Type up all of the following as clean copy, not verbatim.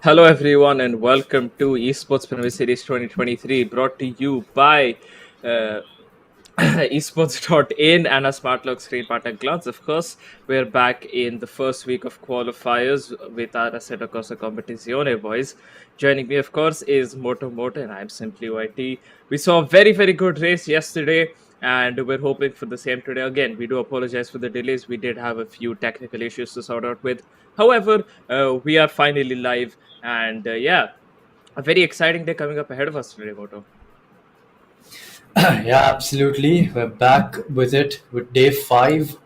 Hello, everyone, and welcome to Esports Premier Series 2023, brought to you by uh, esports.in and a smart lock screen partner Glance. Of course, we're back in the first week of qualifiers with our Assetto Corsa Competizione, boys. Joining me, of course, is Moto, and I'm simply YT. We saw a very good race yesterday, and we're hoping for the same today again. We do apologize for the delays. We did have a few technical issues to sort out with. However, we are finally live, and a very exciting day coming up ahead of us today, Moto. Yeah, absolutely. We're back with it with day 5.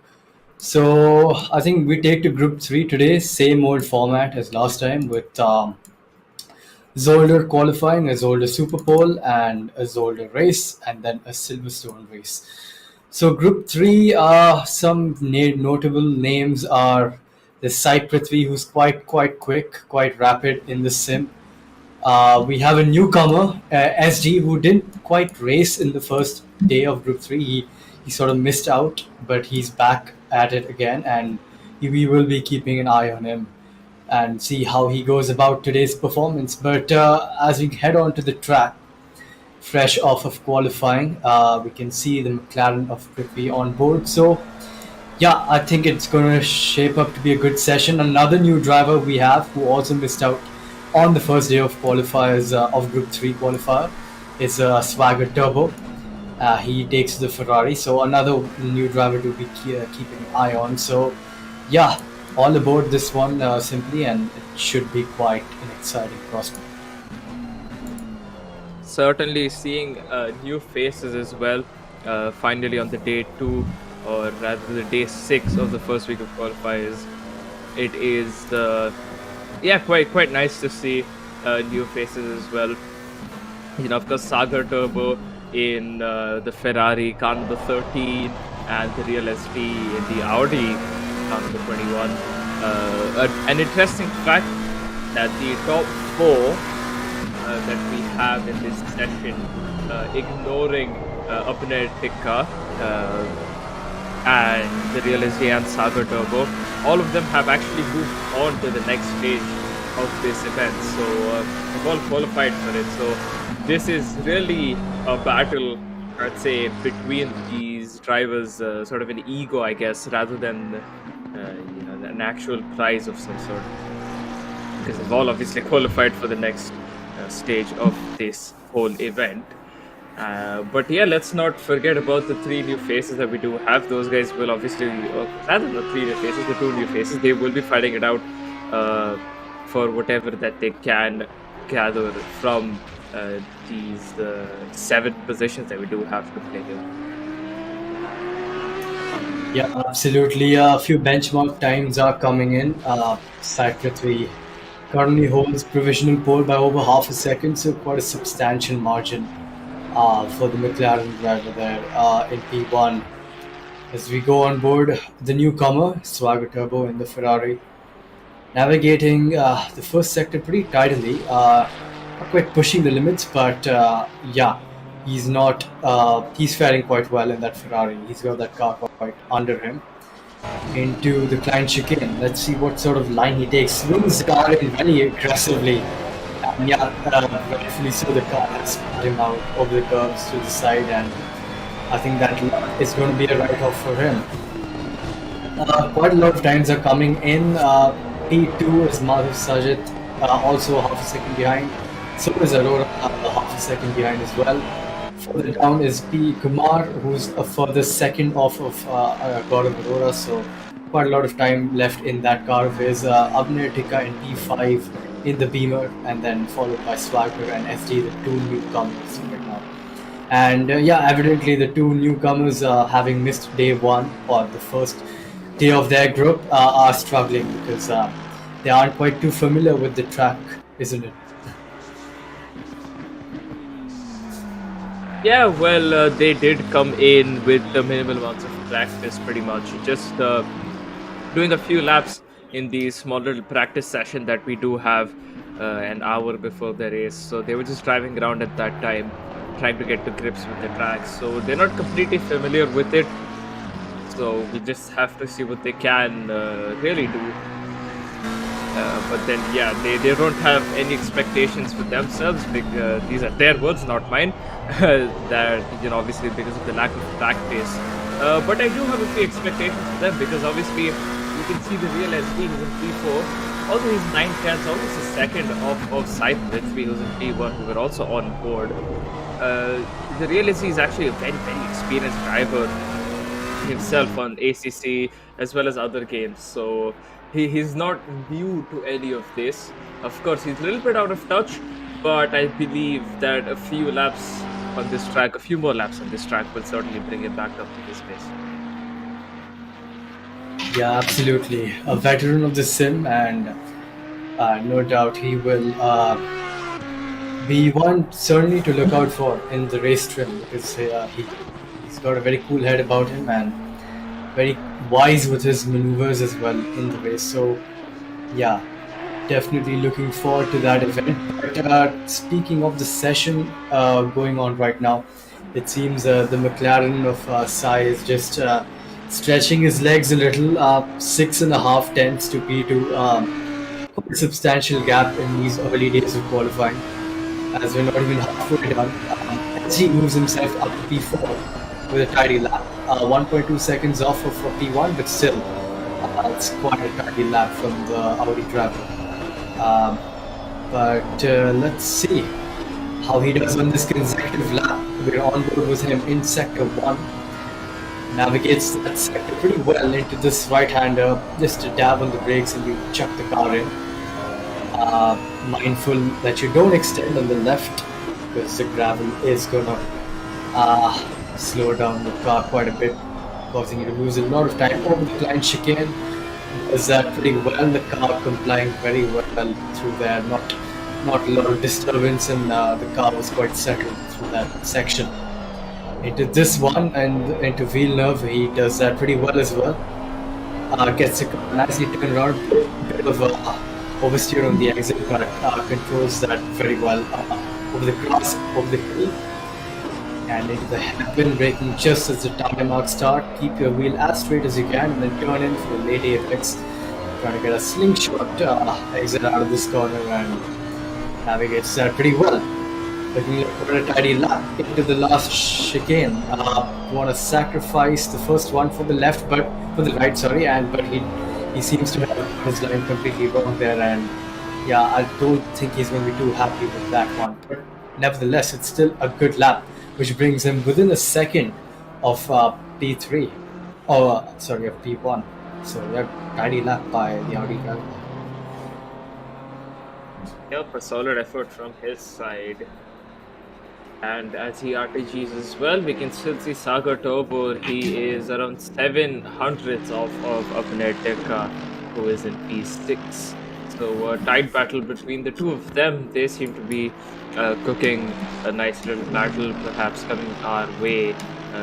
So I think we take to group 3 today, same old format as last time with Zolder qualifying, a Zolder Super Bowl, and a Zolder race, and then a Silverstone race. So group 3, some notable names are the Sai Prithvi, who's quite quick, quite rapid in the sim. We have a newcomer, SG, who didn't quite race in the first day of Group 3. He sort of missed out, but he's back at it again, and we will be keeping an eye on him and see how he goes about today's performance. But as we head on to the track, fresh off of qualifying, we can see the McLaren of Prithvi on board. So yeah, I think it's going to shape up to be a good session. Another new driver we have who also missed out on the first day of qualifiers of Group 3 qualifier is Swagger Turbo. He takes the Ferrari, so another new driver to be keeping an eye on. So yeah, all aboard this one simply, and it should be quite an exciting prospect. Certainly seeing new faces as well. Finally, on the day 2, or rather the day 6 of the first week of qualifiers, it is quite nice to see new faces as well. You know, of course, Sagar Turbo in the Ferrari car number 13 and the Real ST in the Audi car number 21. An interesting fact that the top 4 that we have in this session, ignoring Upner Tikka and the Real ST and Sagar Turbo, all of them have actually moved on to the next stage of this event. So we've all qualified for it. So this is really a battle, I'd say, between these drivers, sort of an ego, I guess, rather than an actual prize of some sort. Because they've all obviously qualified for the next stage of this whole event. But yeah, let's not forget about the 3 new faces that we do have. Those guys will obviously, rather the 3 new faces, the 2 new faces, they will be fighting it out for whatever that they can gather from these 7 positions that we do have to play here. Yeah, absolutely. A few benchmark times are coming in. Sai Prithvi currently holds provisional pole by over half a second, so quite a substantial margin for the McLaren driver there in P1. As we go on board, the newcomer, Swagger Turbo in the Ferrari, navigating the first sector pretty tidily, not quite pushing the limits, but yeah, he's not, he's faring quite well in that Ferrari. He's got that car quite under him. Into the client chicane. Let's see what sort of line he takes. Swings the car in very aggressively. And yeah, rightfully so, the car has spun him out over the curves to the side, and I think that is going to be a write-off for him. Quite a lot of times are coming in. P2 is Madhav Sajid, also half a second behind. So is Aurora, half a second behind as well. Further down is P. Kumar, who's a further second off of Gaurav Aurora, so quite a lot of time left in that car of his. Abner Tikka in P5 in the Beamer, and then followed by Swagger and SD, the 2 newcomers right now. And yeah, evidently the 2 newcomers, having missed day 1 or the first day of their group, are struggling because they aren't quite too familiar with the track, isn't it? Yeah, well, they did come in with the minimal amounts of practice, pretty much. Just doing a few laps in the small little practice session that we do have an hour before the race. So they were just driving around at that time, trying to get to grips with the track. So they're not completely familiar with it. So we just have to see what they can really do. But then, yeah, they don't have any expectations for themselves because these are their words, not mine. That, obviously because of the lack of practice. But I do have a few expectations for them because obviously you can see the real SD who's in P4. Although he's 9 tenths, almost a second of Cyprus, who's in P1, who were also on board. The real SD is actually a very, very experienced driver himself on ACC as well as other games. So he's not new to any of this. Of course, he's a little bit out of touch, but I believe that a few more laps on this track will certainly bring him back up to his pace. Yeah, absolutely. A veteran of the sim, and no doubt he will be one certainly to look out for in the race trim because he's got a very cool head about him and very wise with his maneuvers as well in the race. So, yeah, definitely looking forward to that event. But speaking of the session going on right now, it seems the McLaren of Sai is just stretching his legs a little. 6.5 tenths to P2. Quite a substantial gap in these early days of qualifying, as we're not even halfway done. As he moves himself up to P4 with a tidy lap. 1.2 seconds off of P1, but still, it's quite a tidy lap from the Audi driver. But let's see how he does on this consecutive lap. We're on board with him in sector 1. Navigates that sector pretty well into this right-hander, just a dab on the brakes and you chuck the car in. Mindful that you don't extend on the left because the gravel is gonna slow down the car quite a bit, causing you to lose a lot of time over the client chicane. Does that pretty well, the car complying very well through there, not a lot of disturbance, and the car was quite settled through that section. Into this one and into Villeneuve, he does that pretty well as well. Gets a nicely turned around, bit of oversteer on the exit, but controls that very well over the grass, over the hill, and into the hairpin, braking just as the tire marks start. Keep your wheel as straight as you can, and then turn in for the late apex. Trying to get a slingshot exit out of this corner and navigates that pretty well. Looking for a tidy lap into the last chicane. Want to sacrifice the first one for the left, but for the right, sorry, but he seems to have his line completely wrong there, and yeah, I don't think he's going to be too happy with that one. But nevertheless, it's still a good lap, which brings him within a second of P3, of P1. So yeah, tidy lap by the Audi driver. Yep, a solid effort from his side. And as he RTGs as well, we can still see Sagar Tobor. He is around 700ths of Abhinay, who is in P6. So a tight battle between the two of them. They seem to be cooking a nice little battle, perhaps coming our way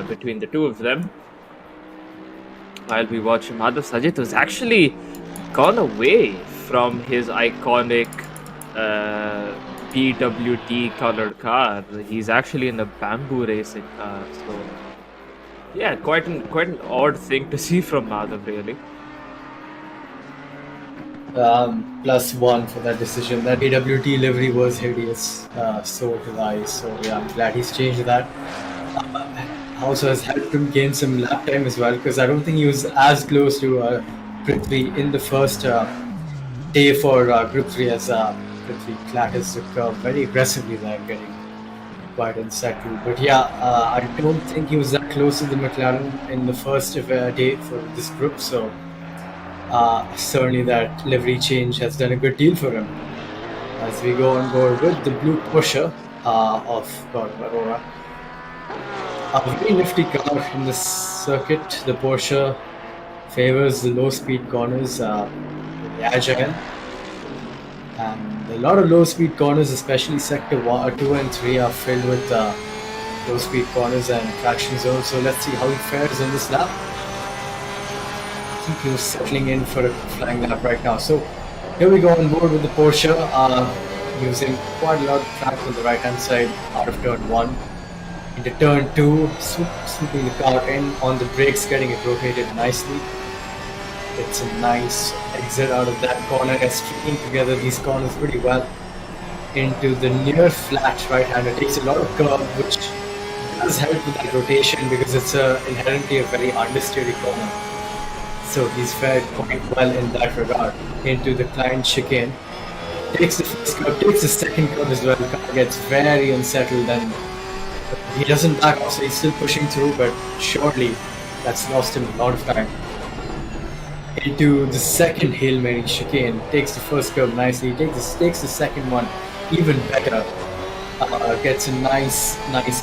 between the two of them. While we watch Madhav Sajit was actually gone away from his iconic PWT colored car. He's actually in a bamboo racing car. So yeah, quite an odd thing to see from Madhav, really. +1 for that decision. That PWT livery was hideous. So did I. So yeah, I'm glad he's changed that. Also has helped him gain some lap time as well, because I don't think he was as close to Prithvi in the first day for Group 3 as Prithvi clatters the curve very aggressively there, getting quite unsettled. But yeah, I don't think he was that close to the McLaren in the first day for this group, so certainly that livery change has done a good deal for him. As we go on board with the blue Porsche of Gaurav Arora. A very nifty car in the circuit. The Porsche favors the low-speed corners, agile, and a lot of low-speed corners, especially sector 2 and 3, are filled with low-speed corners and traction zones. So let's see how he fares on this lap. I think he was settling in for a flying lap right now. So here we go on board with the Porsche, using quite a lot of track on the right-hand side out of turn 1. Into turn 2, swooping the car in on the brakes, getting it rotated nicely. It's a nice exit out of that corner. They're stringing together these corners pretty well into the near flat right hand. It takes a lot of curve, which does help with that rotation because it's inherently a very understeery corner. So he's fared quite well in that regard. Into the client chicane. Takes the first curve, takes the second curve as well. Car gets very unsettled and he doesn't back off, so he's still pushing through, but surely that's lost him a lot of time. Into the second Hail Mary chicane, takes the first curve nicely, takes the second one even better. Gets a nice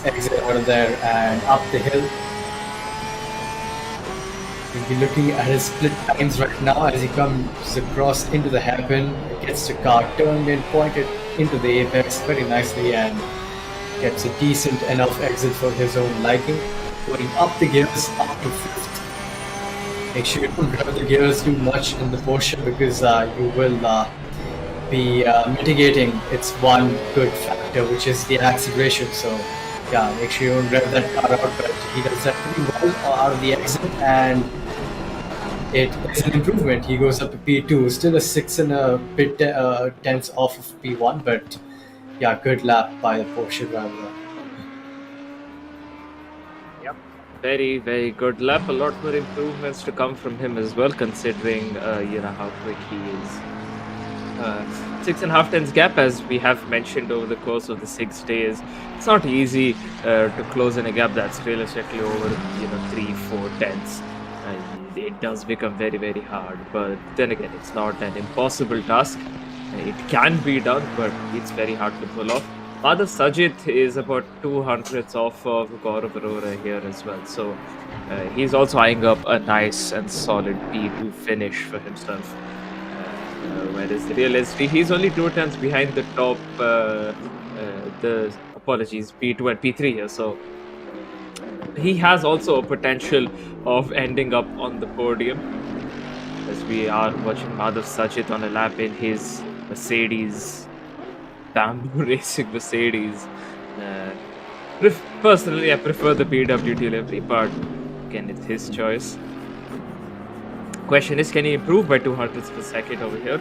exit out of there and up the hill. We'll be looking at his split times right now as he comes across into the hairpin, gets the car turned in, pointed into the apex very nicely and gets a decent enough exit for his own liking. Going up the gears, up to fifth. Make sure you don't grab the gears too much in the Porsche because you will be mitigating its one good factor, which is the acceleration. So yeah, make sure you don't rev that car out, but he does that pretty well out of the exit, and it is an improvement. He goes up to P2, still a 6 and a bit tenths off of P1, but yeah, good lap by the Porsche driver. Yep. Very good lap. A lot more improvements to come from him as well, considering how quick he is. 6.5 tenths gap, as we have mentioned over the course of the 6 days. It's not easy to close in a gap that's realistically over 3-4 tenths. It does become very hard, but then again, it's not an impossible task. It can be done, but it's very hard to pull off. Madhav Sajid is about 200ths off of Gaurav Arora here as well, so he's also eyeing up a nice and solid P2 finish for himself. Whereas the real SD, he's only 2 tenths behind the top, P2 and P3 here, so he has also a potential of ending up on the podium, as we are watching Madhav Sajid on a lap in his Mercedes, Bamboo Racing Mercedes. Personally, I prefer the PWT livery, but again, it's his choice. Question is, can he improve by 200ths per second over here?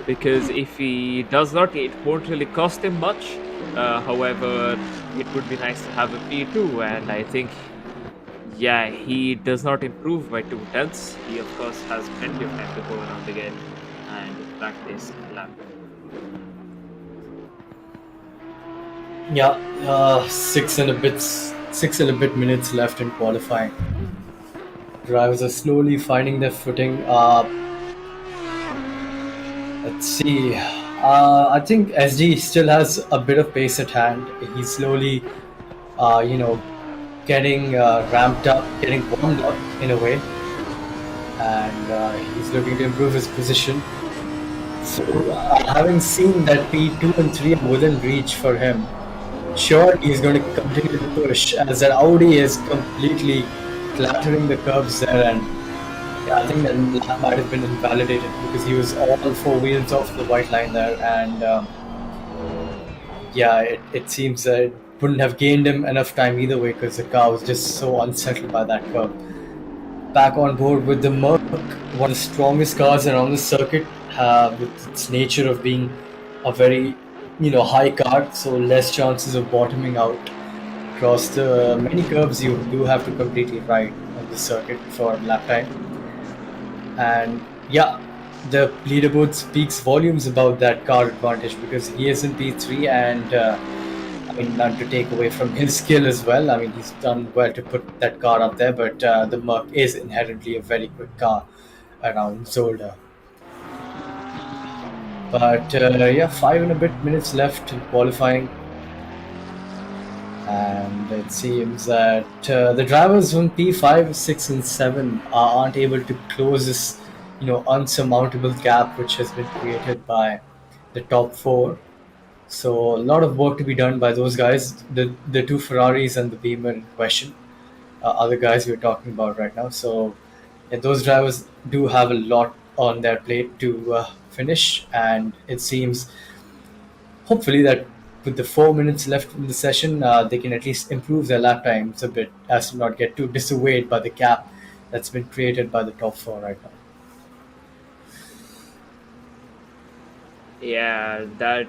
Because if he does not, it won't really cost him much. However, it would be nice to have a P2, and I think, yeah, he does not improve by 2 tenths. He, of course, has plenty of time to go around again and practice lap. Yeah, 6 and a bit minutes left in qualifying. Drivers are slowly finding their footing. Let's see. I think SD still has a bit of pace at hand. He's slowly, getting ramped up, getting warmed up in a way, and he's looking to improve his position. So, having seen that P2 and 3 are within reach for him, sure, he's going to continue to push as that Audi is completely clattering the curves there, and yeah, I think that might have been invalidated because he was all 4 wheels off the white line there, and it seems that it wouldn't have gained him enough time either way because the car was just so unsettled by that curve. Back on board with the Merc, one of the strongest cars around the circuit, with its nature of being a very high car, so less chances of bottoming out. Across the many curves, you do have to completely ride on the circuit for lap time. And yeah, the leaderboard speaks volumes about that car advantage because he is in P3, and none to take away from his skill as well. I mean, he's done well to put that car up there, but the Merc is inherently a very quick car around Zolder. But 5 and a bit minutes left in qualifying. And it seems that the drivers from P5, 6, and 7 aren't able to close this, unsurmountable gap which has been created by the top 4. So a lot of work to be done by those guys. The 2 Ferraris and the Beamer in question are the guys we're talking about right now. So those drivers do have a lot on their plate to finish, and it seems hopefully that with the 4 minutes left in the session, they can at least improve their lap times a bit as to not get too dissuaded by the gap that's been created by the top 4 right now. Yeah, that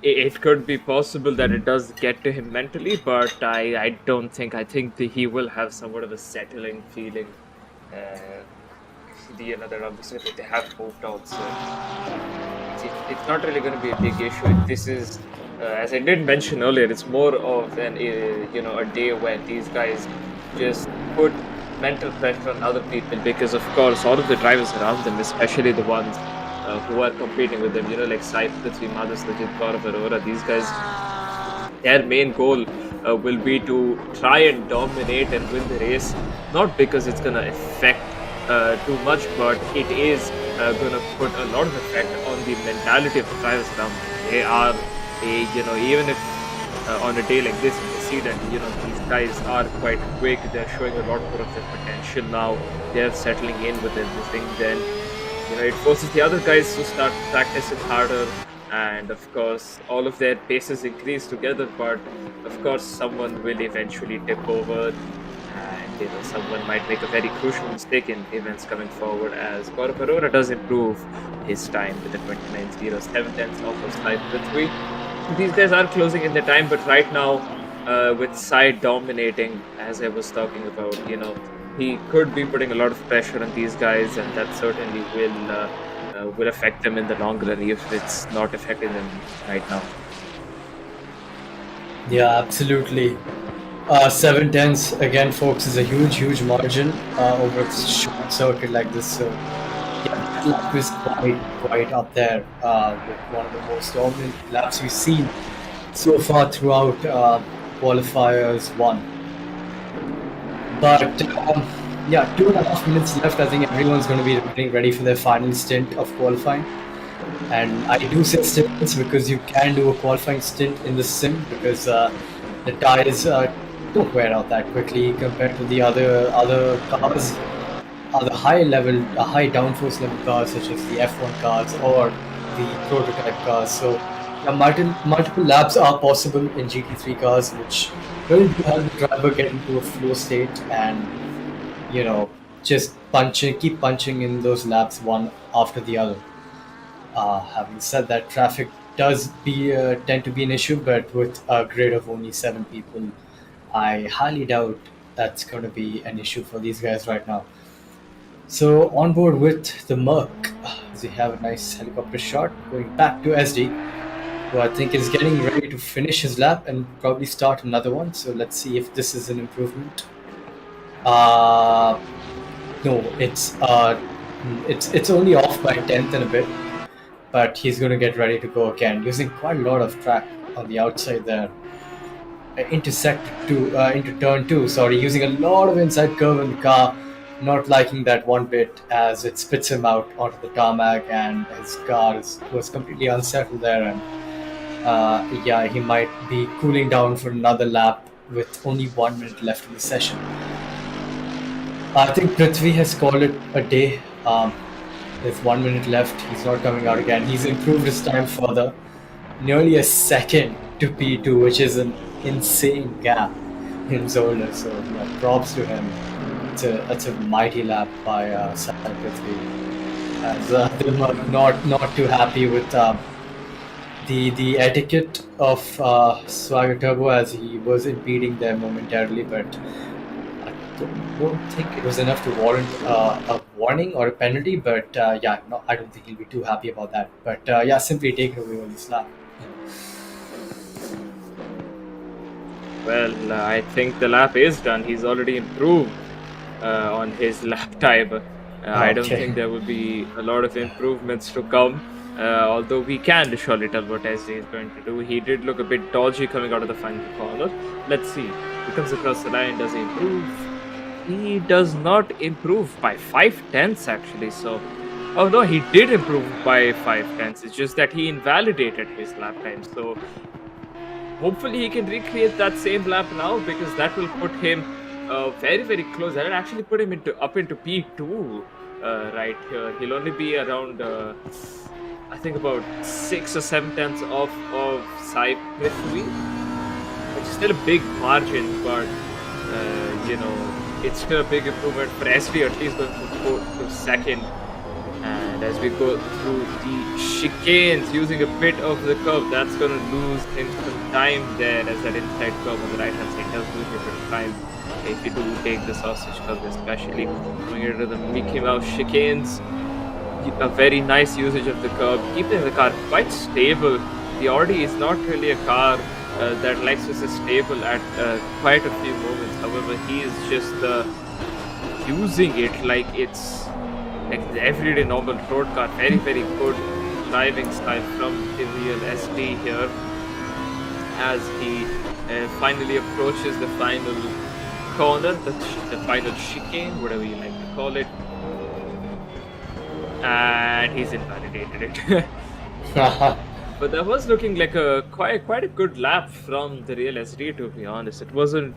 it could be possible that it does get to him mentally, but I don't think. I think that he will have somewhat of a settling feeling. Uh, that obviously they have moved on, so it's not really going to be a big issue. This is, as I did mention earlier, it's more of an a day where these guys just put mental pressure on other people because, of course, all of the drivers around them, especially the ones who are competing with them, like Sai Prithvi, Madhus, Legit, Gaurav Arora, these guys, their main goal will be to try and dominate and win the race, not because it's going to affect too much, but it is going to put a lot of effect on the mentality of the drivers around them. They are, even if on a day like this, you can see that, these guys are quite quick. They're showing a lot more of their potential now. They're settling in with everything. Then, it forces the other guys to start practicing harder. And of course, all of their paces increase together. But of course, someone will eventually tip over, and someone might make a very crucial mistake in events coming forward. As Gaurav Arora does improve his time with the 29.07 tenths off of Sai Prithvi. These guys are closing in the time, but right now, with Sai dominating, as I was talking about, he could be putting a lot of pressure on these guys, and that certainly will affect them in the long run if it's not affecting them right now. Yeah, absolutely. 7 tenths again, folks, is a huge margin over a short circuit like this. So yeah, that lap is quite up there with one of the most dominant laps we've seen so far throughout qualifiers one. But yeah, 2.5 minutes left. I think everyone's going to be getting ready for their final stint of qualifying. And I do say stints because you can do a qualifying stint in the sim because the tires don't wear out that quickly compared to the other cars, other high downforce level cars such as the F1 cars or the prototype cars. So multiple laps are possible in GT3 cars, which will help the driver get into a flow state and just keep punching in those laps one after the other. Having said that, traffic does tend to be an issue, but with a grid of only 7 people, I highly doubt that's going to be an issue for these guys right now. So on board with the Merc, we have a nice helicopter shot going back to SD, who I think is getting ready to finish his lap and probably start another one. So let's see if this is an improvement. No, it's only off by 1/10 and a bit, but he's going to get ready to go again, using quite a lot of track on the outside there. Into turn 2, sorry, using a lot of inside curve in the car, not liking that one bit as it spits him out onto the tarmac, and his car was completely unsettled there, and yeah, he might be cooling down for another lap with only 1 minute left in the session. I think Prithvi has called it a day. There's 1 minute left. He's not coming out again. He's improved his time further, nearly a second to P2, which is an insane gap in Zola. So yeah, props to him. It's a mighty lap by Sai Prithvi. As they're not too happy with the etiquette of Swagger Turbo, as he was impeding them momentarily, but I don't think it was enough to warrant a warning or a penalty, but yeah, no, I don't think he'll be too happy about that. But yeah, simply take it away on this lap. Well, I think the lap is done. He's already improved on his lap time. I don't think there will be a lot of improvements to come. Although we can surely tell what SD is going to do. He did look a bit dodgy coming out of the final corner. Let's see. He comes across the line. Does he improve? He does not improve by 5/10 actually. So, oh no, he did improve by 5/10. It's just that he invalidated his lap time. So, hopefully he can recreate that same lap now, because that will put him very close. That will actually put him up into P2 right here. He'll only be around I think about 6 or 7 tenths off of Sai Prithvi, which is still a big margin, but it's still a big improvement for SD, at least going to second. And as we go through the chicanes, using a bit of the curve, that's going to lose him some time there, as that inside curve on the right hand side does lose you a bit of time if you do take the sausage curve, especially going into the Mickey Mouse chicanes. A very nice usage of the curb, keeping the car quite stable. The Audi is not really a car that likes to stay stable at quite a few moments. However, he is just using it like it's like the everyday normal road car. Very, very good driving style from the real SD here, as he finally approaches the final corner, the final chicane, whatever you like to call it. And he's invalidated it. But that was looking like a quite a good lap from the real SD, to be honest. It wasn't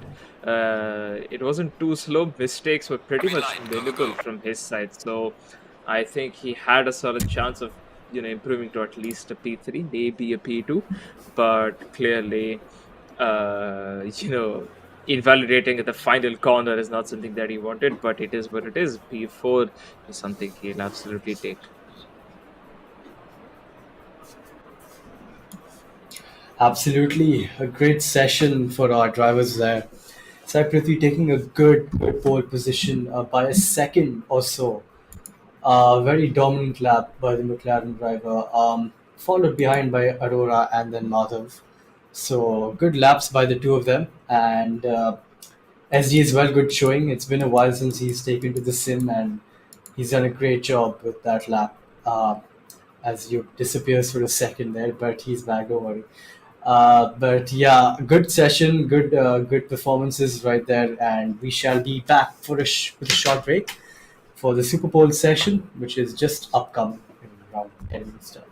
too slow. Mistakes were pretty much minimal from his side, so I think he had a solid chance of improving to at least a P3, maybe a P2, but clearly invalidating at the final corner is not something that he wanted, but it is what it is. P4 is something he'll absolutely take. Absolutely, a great session for our drivers there. Sai Prithvi taking a good pole position by a second or so. Very dominant lap by the McLaren driver, followed behind by Aurora and then Madhav. So good laps by the two of them, and SG as well, good showing. It's been a while since he's taken to the sim, and he's done a great job with that lap. As you disappears for a second there, but he's back. Don't worry. But yeah, good session, good performances right there, and we shall be back for with a short break for the Super Bowl session, which is just upcoming in around 10 minutes time.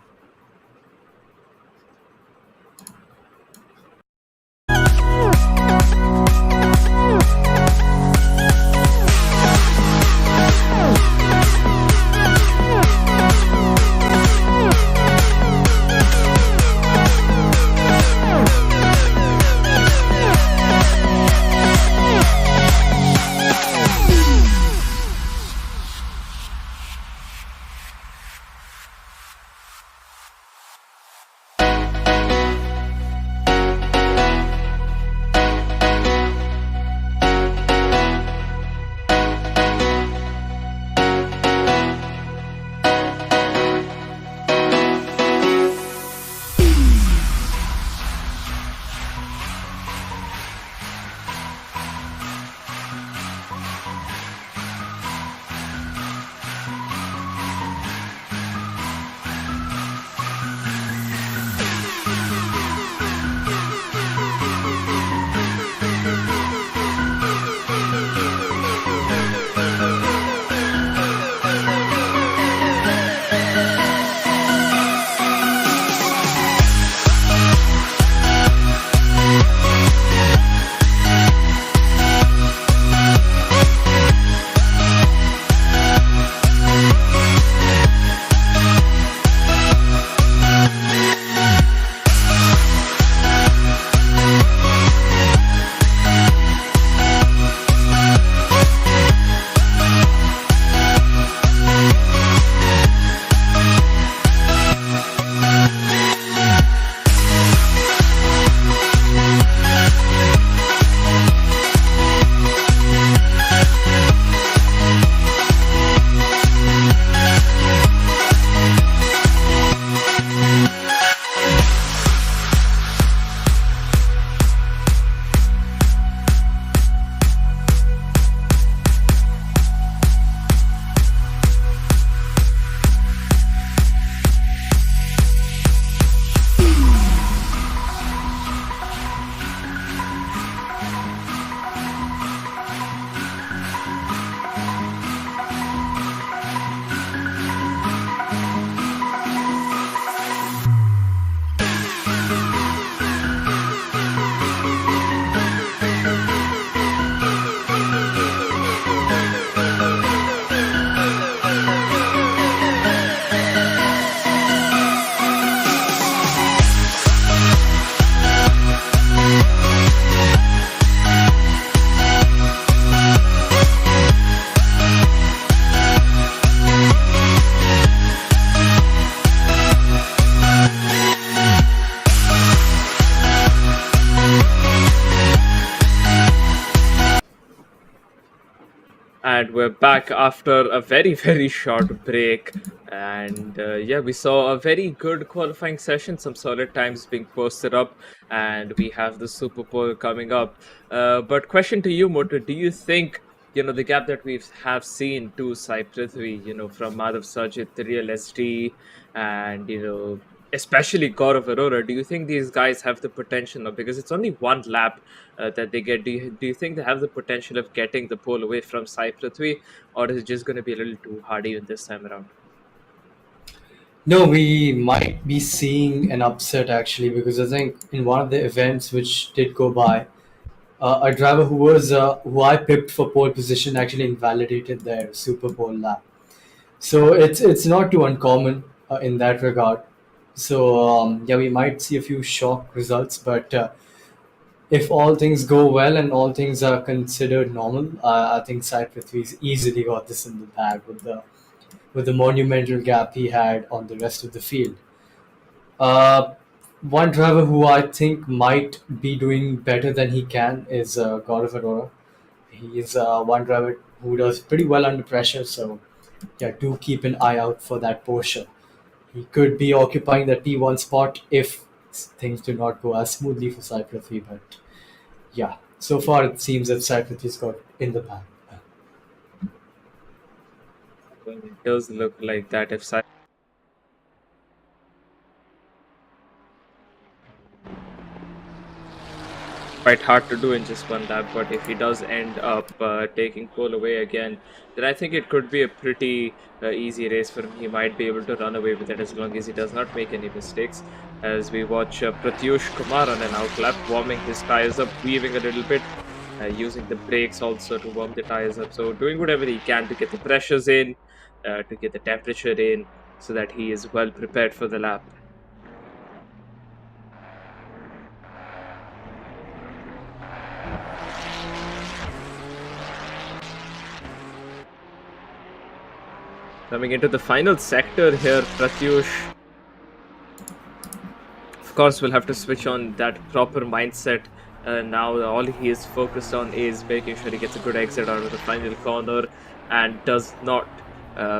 And we're back after a very, very short break. And yeah, we saw a very good qualifying session, some solid times being posted up, and we have the Super Bowl coming up. But question to you, Moto, do you think, the gap that we have seen to Sai Prithvi, from Madhav Sajit, the real SD, and, especially Gaurav Arora, do you think these guys have the potential now? Because it's only one lap that they get. Do you think they have the potential of getting the pole away from Sai Prithvi, or is it just going to be a little too hard even this time around? No, we might be seeing an upset actually because I think in one of the events which did go by, a driver who I picked for pole position actually invalidated their Super Bowl lap. So it's not too uncommon in that regard. So yeah, we might see a few shock results, but if all things go well and all things are considered normal, I think Sai Prithvi's easily got this in the bag with the monumental gap he had on the rest of the field. Uh, One driver who I think might be doing better than he can is Gaurav Arora. He is one driver who does pretty well under pressure, so yeah, do keep an eye out for that Porsche. He could be occupying that P1 spot if things do not go as smoothly for Sai Prithvi, but yeah, so far it seems that Sai Prithvi's got in the bag. Well, it does look like that if Sai quite hard to do in just one lap, but if he does end up taking pole away again, then I think it could be a pretty easy race for him. He might be able to run away with it as long as he does not make any mistakes. As we watch Pratyush Kumar on an outlap, warming his tires up, weaving a little bit, using the brakes also to warm the tires up. So doing whatever he can to get the pressures in, to get the temperature in, so that he is well prepared for the lap. Coming into the final sector here, Pratyush, of course, will have to switch on that proper mindset. Now, all he is focused on is making sure he gets a good exit out of the final corner and does not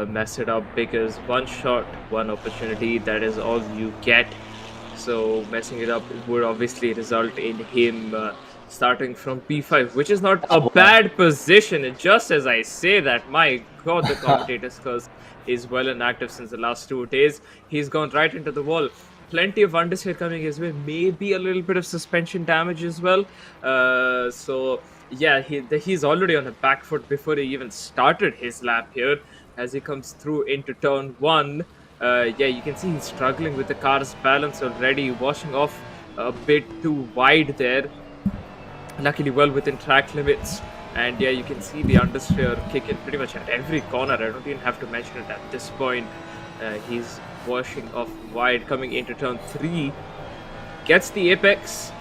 mess it up, because one shot, one opportunity, that is all you get. So messing it up would obviously result in him starting from P5, which is not a bad position. And just as I say that, my God, the commentator's curse is well and active since the last 2 days. He's gone right into the wall. Plenty of understeer coming his way, maybe a little bit of suspension damage as well. So yeah, he's already on the back foot before he even started his lap here. As he comes through into turn one, yeah, you can see he's struggling with the car's balance already, washing off a bit too wide there. Luckily well within track limits, and yeah, you can see the understeer kick in pretty much at every corner. I don't even have to mention it at this point. He's washing off wide, coming into turn 3, gets the apex,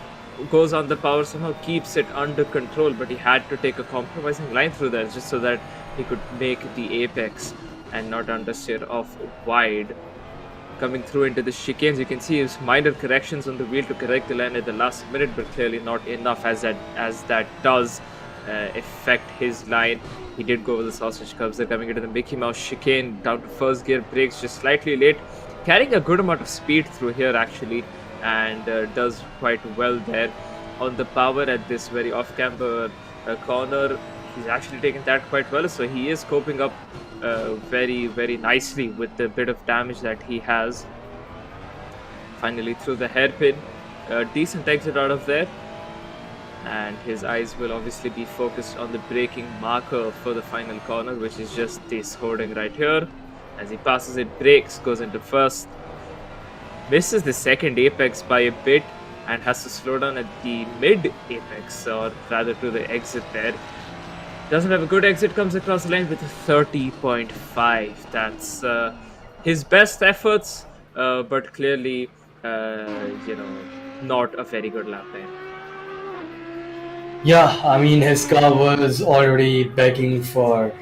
goes on the power, somehow keeps it under control, but he had to take a compromising line through there just so that he could make the apex and not understeer off wide. Coming through into the chicanes, you can see his minor corrections on the wheel to correct the line at the last minute, but clearly not enough, as that does affect his line. He did go over the sausage curves. They're coming into the Mickey Mouse chicane, down to first gear, brakes just slightly late, carrying a good amount of speed through here actually, and does quite well there on the power at this very off-camber corner. He's actually taken that quite well, so he is coping up very, very nicely with the bit of damage that he has. Finally through the hairpin, decent exit out of there, and his eyes will obviously be focused on the braking marker for the final corner, which is just this hoarding right here. As he passes it, brakes, goes into first, misses the second apex by a bit, and has to slow down at the mid apex, or rather to the exit there. Doesn't have a good exit, comes across the line with a 30.5. That's his best efforts, but clearly, not a very good lap time. Yeah, I mean, his car was already begging for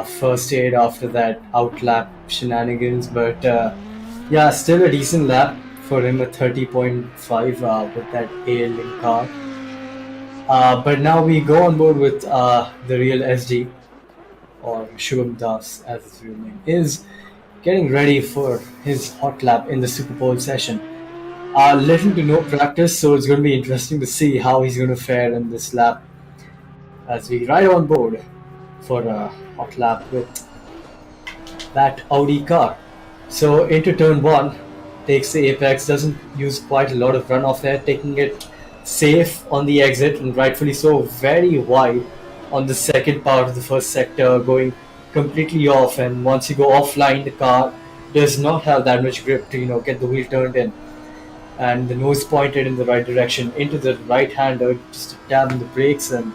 first aid after that outlap shenanigans, but yeah, still a decent lap for him, a 30.5 with that AL link car. But now we go on board with the real SD, or Shubham Das as his real name, is getting ready for his hot lap in the Super Bowl session. Little to no practice, so it's going to be interesting to see how he's going to fare in this lap as we ride on board for a hot lap with that Audi car. So into turn one, takes the apex, doesn't use quite a lot of runoff there, taking it safe on the exit, and rightfully so, very wide on the second part of the first sector, going completely off. And once you go offline, the car does not have that much grip to get the wheel turned in, and the nose pointed in the right direction into the right hander, just to tap on the brakes, and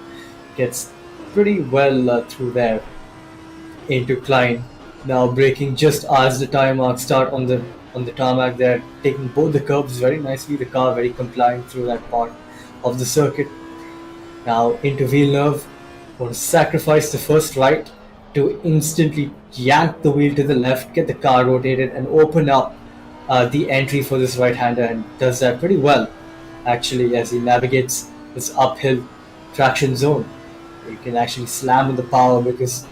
gets pretty well through there into Klein. Now braking just as the time mark start on the tarmac there, taking both the curbs very nicely. The car very compliant through that part of the circuit. Now into Villeneuve, want to sacrifice the first right to instantly yank the wheel to the left, get the car rotated, and open up the entry for this right-hander, and does that pretty well actually as he navigates this uphill traction zone. You can actually slam on the power because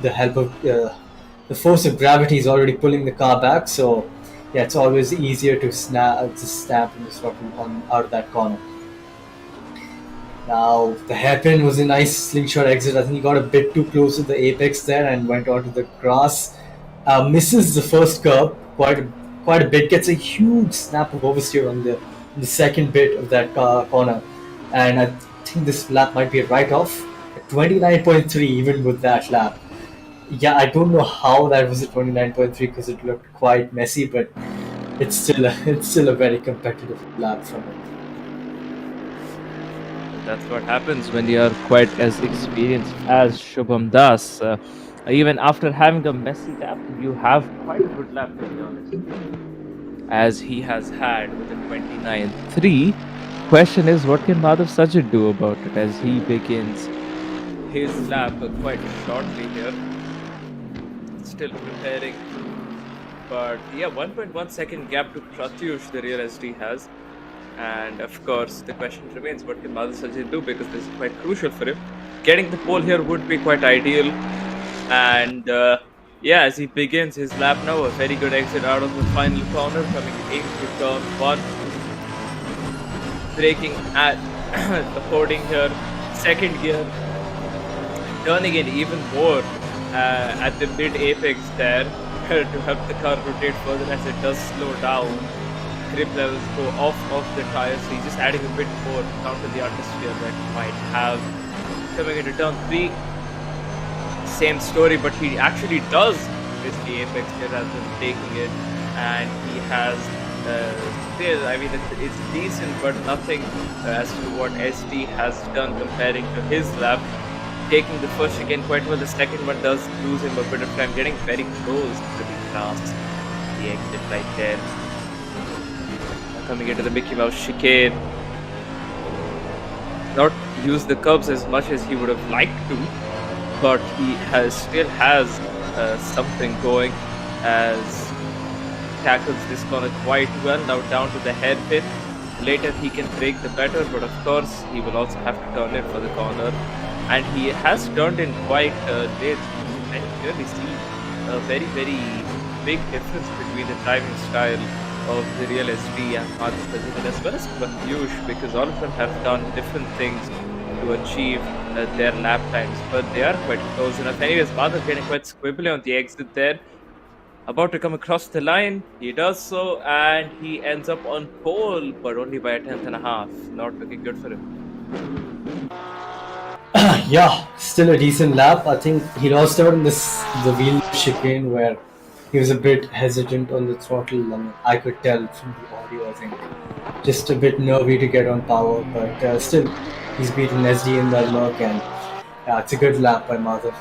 the help of the force of gravity is already pulling the car back. So yeah, it's always easier to stamp in the throttle on out of that corner. Now the hairpin was a nice slingshot exit. I think he got a bit too close to the apex there and went onto the grass. Misses the first curb quite a bit. Gets a huge snap of oversteer on the second bit of that corner, and I think this lap might be a write-off. 29.3 even with that lap. Yeah, I don't know how that was a 29.3 because it looked quite messy, but it's still a very competitive lap from it. That's what happens when you are quite as experienced as Shubham Das. Even after having a messy lap, you have quite a good lap, to be honest, as he has had with a 29.3. Question is, what can Madhav Sajid do about it as he begins his lap quite shortly here? Still preparing. But yeah, 1.1 second gap to Pratyush the real SD has. And of course, the question remains, what can Madhav Sajid do? Because this is quite crucial for him. Getting the pole here would be quite ideal. And yeah, as he begins his lap now, a very good exit out of the final corner, coming into turn one. Braking at the hoarding here, second gear, turning it even more at the mid apex there to help the car rotate further as it does slow down. Grip levels go off of the tires, so he's just adding a bit more down to the atmosphere that he might have. Coming into turn 3, same story, but he actually does miss the apex here rather than taking it, and he has still, I mean, it's decent, but nothing as to what SD has done comparing to his lap. Taking the first chicane quite well, the second one does lose him a bit of time, getting very close to the grass, the exit right there. Coming into the Mickey Mouse chicane, not use the curbs as much as he would have liked to, but he still has something going as tackles this corner quite well. Now down to the hairpin. Later he can break the better, but of course he will also have to turn in for the corner, and he has turned in quite late. I can clearly see a very big difference between the driving style of the real SD and Madhav Sajid, as well as Pratyush, because all of them have done different things to achieve their lap times, but they are quite close enough. Anyways, Madhav getting quite squibbly on the exit there, about to come across the line. He does so, and he ends up on pole, but only by a tenth and a half. Not looking good for him. Yeah, still a decent lap. I think he lost out in the wheel chicane where he was a bit hesitant on the throttle. I could tell from the audio, I think. Just a bit nervy to get on power, but still, he's beaten SD in that look, and yeah, it's a good lap by Madhav.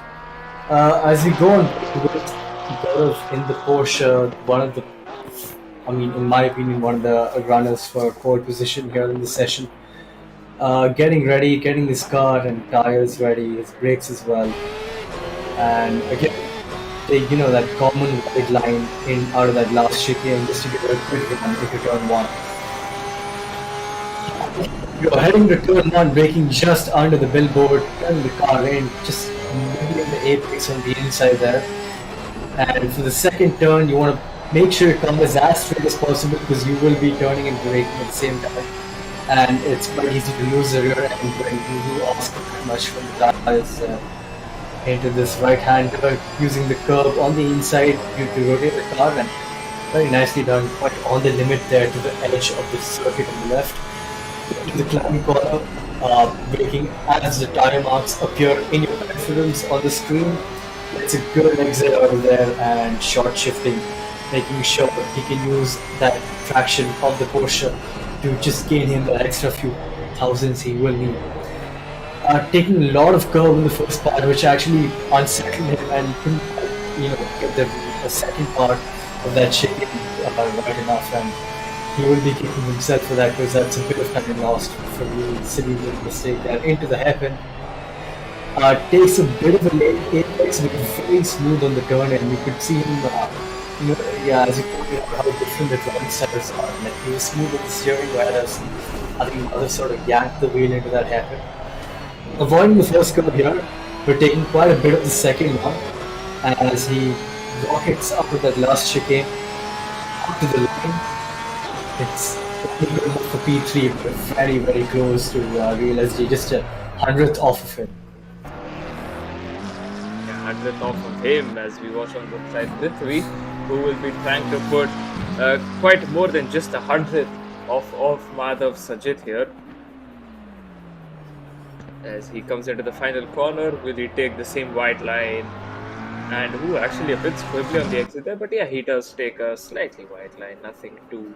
As we go on with Gaurav in the Porsche, in my opinion, one of the runners for pole position here in the session. Getting ready, getting his car and tires ready, his brakes as well, and again, that common wide line in out of that last chicane just to get a quick run into turn one. You're heading to turn one, braking just under the billboard, turning the car in, just maybe in the apex on the inside there. And for the second turn, you want to make sure your car is as straight as possible because you will be turning and braking at the same time. And it's quite easy to lose the rear end when you do ask that much from the tires into this right hander using the curb on the inside to rotate the car, and very nicely done, quite on the limit there to the edge of the circuit on the left. To the climbing corner, braking as the tire marks appear in your peripherals on the screen. It's a good exit out of there and short shifting, making sure he can use that traction of the Porsche to just gain him the extra few thousands he will need. Taking a lot of curve in the first part, which actually unsettled him and couldn't, get the second part of that chicane right enough, and he will be kicking himself for that because that's a bit of time lost for the silly little mistake there into the hairpin. Takes a bit of a late apex, but very smooth on the turn, and you could see him, as you pointed out, how different the driving styles are. Like he was smooth with the steering, whereas I think the other sort of yanked the wheel into that hairpin. Avoiding the first curve here, but taking quite a bit of the second one as he rockets up with that last chicane up to the line. It's a little bit more for P3, but very, very close to real SD, just a hundredth off of it. Yeah, hundredth off of him as we watch on both sides. Prithvi, who will be trying to put quite more than just a hundredth of Madhav Sajid here. As he comes into the final corner, will he take the same white line? And actually a bit squibbly on the exit there, but yeah, he does take a slightly white line, nothing too.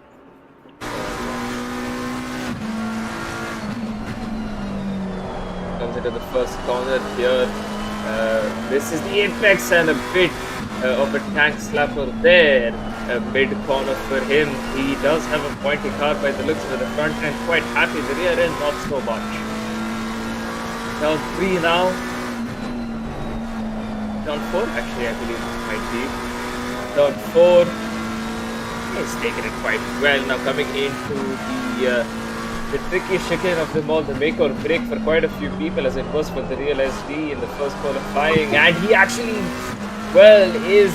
Comes into the first corner here. This is the apex and a bit of a tank slapper there. Mid corner for him. He does have a pointy car by the looks of the front end, quite happy. The rear end, not so much. Turn 3 now. Turn 4, actually, I believe it might be. Turn 4. He's taken it quite well. Now coming into the tricky chicane of them all, the make or break for quite a few people, as it was for the real SD in the first qualifying. And he actually, is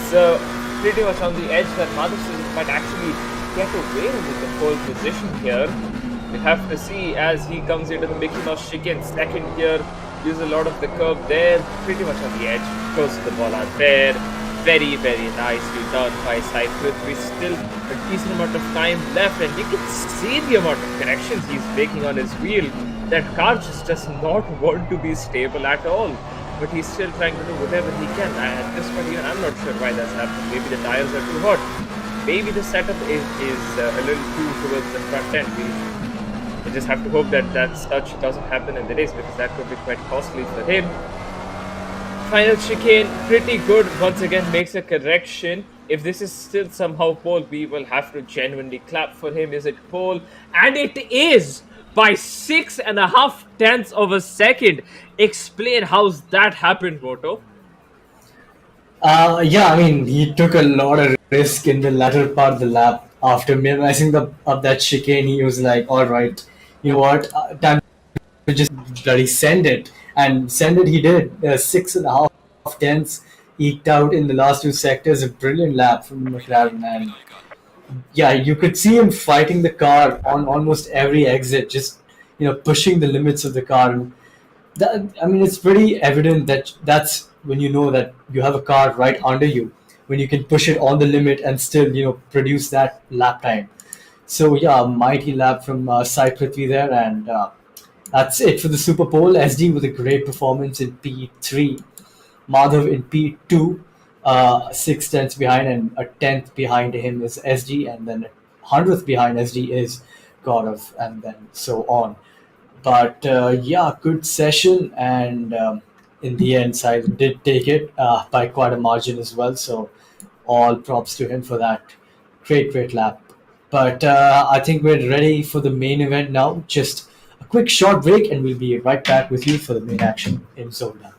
pretty much on the edge that Madhav might actually get away with the pole position here. We'll have to see as he comes into the Mickey Mouse chicane second here. Use a lot of the curve there, pretty much on the edge. Close to the ball out there. Very, very nicely done by Sai Prithvi. Still a decent amount of time left, and you can see the amount of corrections he's making on his wheel. That car just does not want to be stable at all. But he's still trying to do whatever he can. At this point, even I'm not sure why that's happening. Maybe the tires are too hot. Maybe the setup is a little too towards the front end. We just have to hope that such doesn't happen in the race, because that could be quite costly for him. Final chicane, pretty good. Once again, makes a correction. If this is still somehow pole, we will have to genuinely clap for him. Is it pole? And it is! By 6.5 tenths of a second. Explain how's that happened, Moto. He took a lot of risk in the latter part of the lap. After minimizing up that chicane, he was like, all right, you know what, time to just bloody send it. And send it he did. 6.5 tenths eked out in the last two sectors. A brilliant lap from McLaren. And yeah, you could see him fighting the car on almost every exit, just pushing the limits of the car. And it's pretty evident that that's when you know that you have a car right under you, when you can push it on the limit and still produce that lap time. So yeah, mighty lap from Sai Prithvi there, and that's it for the Super Pole. SD with a great performance in P3, Madhav in P2, 6 tenths behind, and a tenth behind him is SD, and then 100th behind SD is Gaurav, and then so on. But good session, and in the end, Sai did take it by quite a margin as well. So all props to him for that. Great lap. But I think we're ready for the main event now. Just a quick short break, and we'll be right back with you for the main action in Zolda.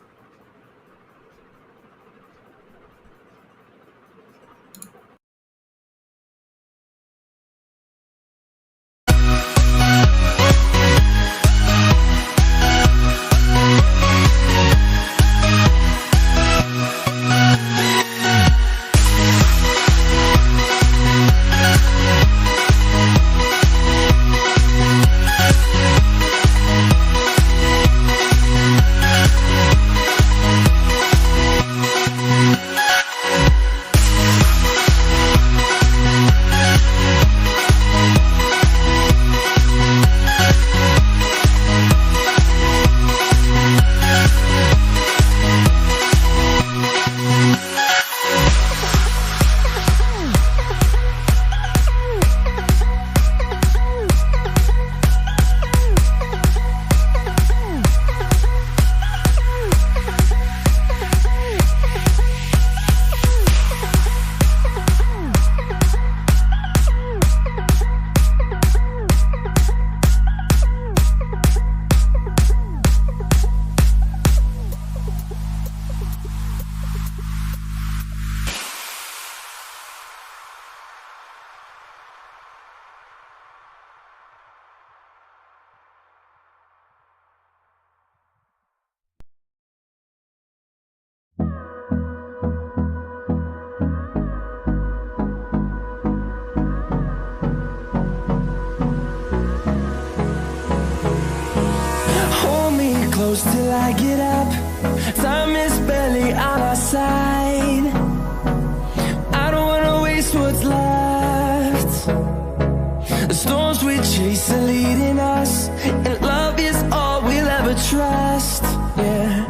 close till I get up. Time is barely on our side. I don't wanna waste what's left. The storms we chase are leading us, and love is all we'll ever trust. Yeah,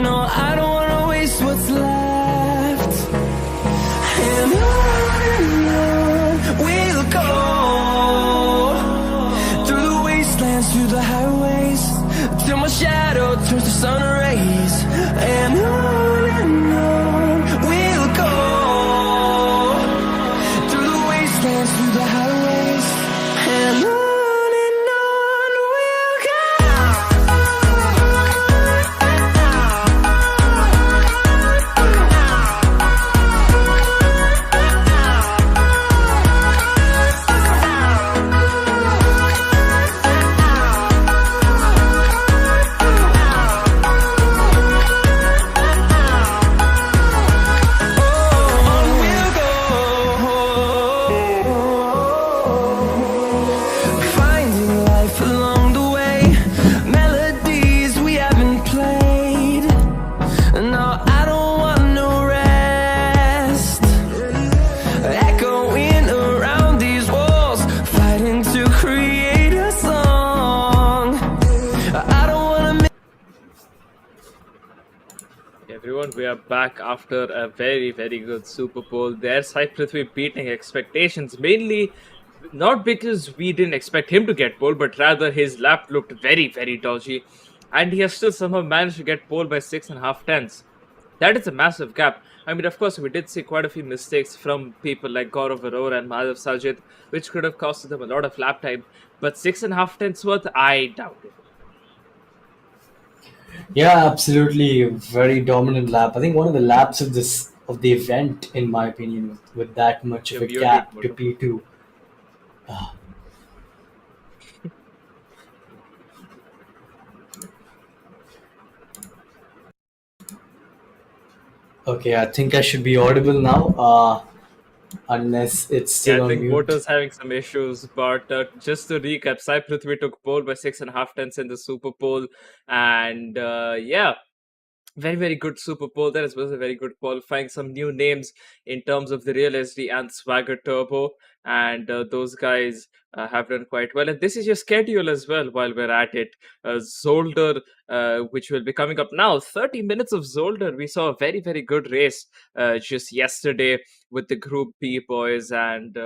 no, I don't wanna waste what's left. And on we'll go, through the wastelands, through the highways, till my shadow turns to sun rays. And on we'll go, through the wastelands, through the highways, and on we'll go. On we'll go, finding life along the way, melodies we haven't played. No, I don't want no rest, echoing around these walls, fighting to create a song. I don't wanna miss. Everyone, we are back after a very, very good Super Bowl. There's Sai Prithvi beating expectations, mainly not because we didn't expect him to get pole, but rather his lap looked very, very dodgy, and he has still somehow managed to get pole by 6.5 tenths. That is a massive gap. I mean, of course, we did see quite a few mistakes from people like Gaurav Arora and Madhav Sajid, which could have costed them a lot of lap time, but 6.5 tenths worth, I doubt it. Yeah, absolutely. Very dominant lap. I think one of the laps of the event, in my opinion, with that much of You're a muted, gap to Moto. P2. Okay, I think I should be audible now, unless it's Yeah, I still on think mute. Motor's having some issues, but just to recap, Sai Prithvi took pole by 6.5 tenths in the Super Bowl, and yeah, very, very good Super Bowl. That was a very good qualifying. Some new names in terms of the Real SD and Swagger Turbo, and those guys have done quite well. And this is your schedule as well while we're at it. Zolder, which will be coming up now. 30 minutes of Zolder. We saw a very, very good race just yesterday with the Group B boys, and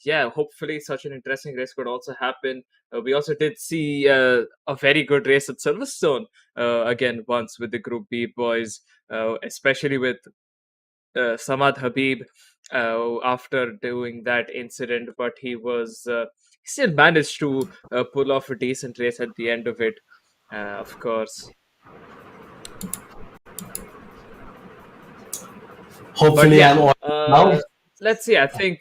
yeah, hopefully such an interesting race could also happen. We also did see a very good race at Silverstone again once with the Group B boys, especially with Samad Habib after doing that incident, but he still managed to pull off a decent race at the end of it, of course. But Hopefully, yeah, I'm audible now. let's see. I think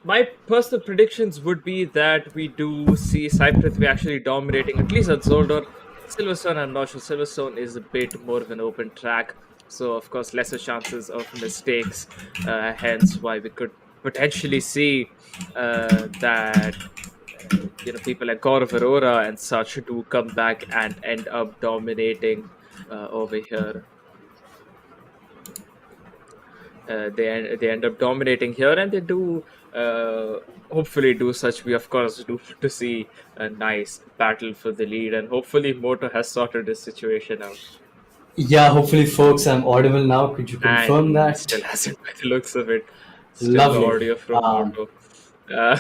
my personal predictions would be that we do see Sai Prithvi actually dominating, at least at Zolder. Silverstone, I'm not sure. Silverstone is a bit more of an open track, so of course lesser chances of mistakes. Hence, why we could potentially see that people like Gaurav Arora and such do come back and end up dominating over here. They end up dominating here, and they do hopefully do such. We of course do to see a nice battle for the lead, and hopefully Moto has sorted this situation out, Yeah, hopefully, folks, I'm audible now. Could you and confirm he that? still hasn't by the looks of it. Still no Lovely. audio from Moto. Uh,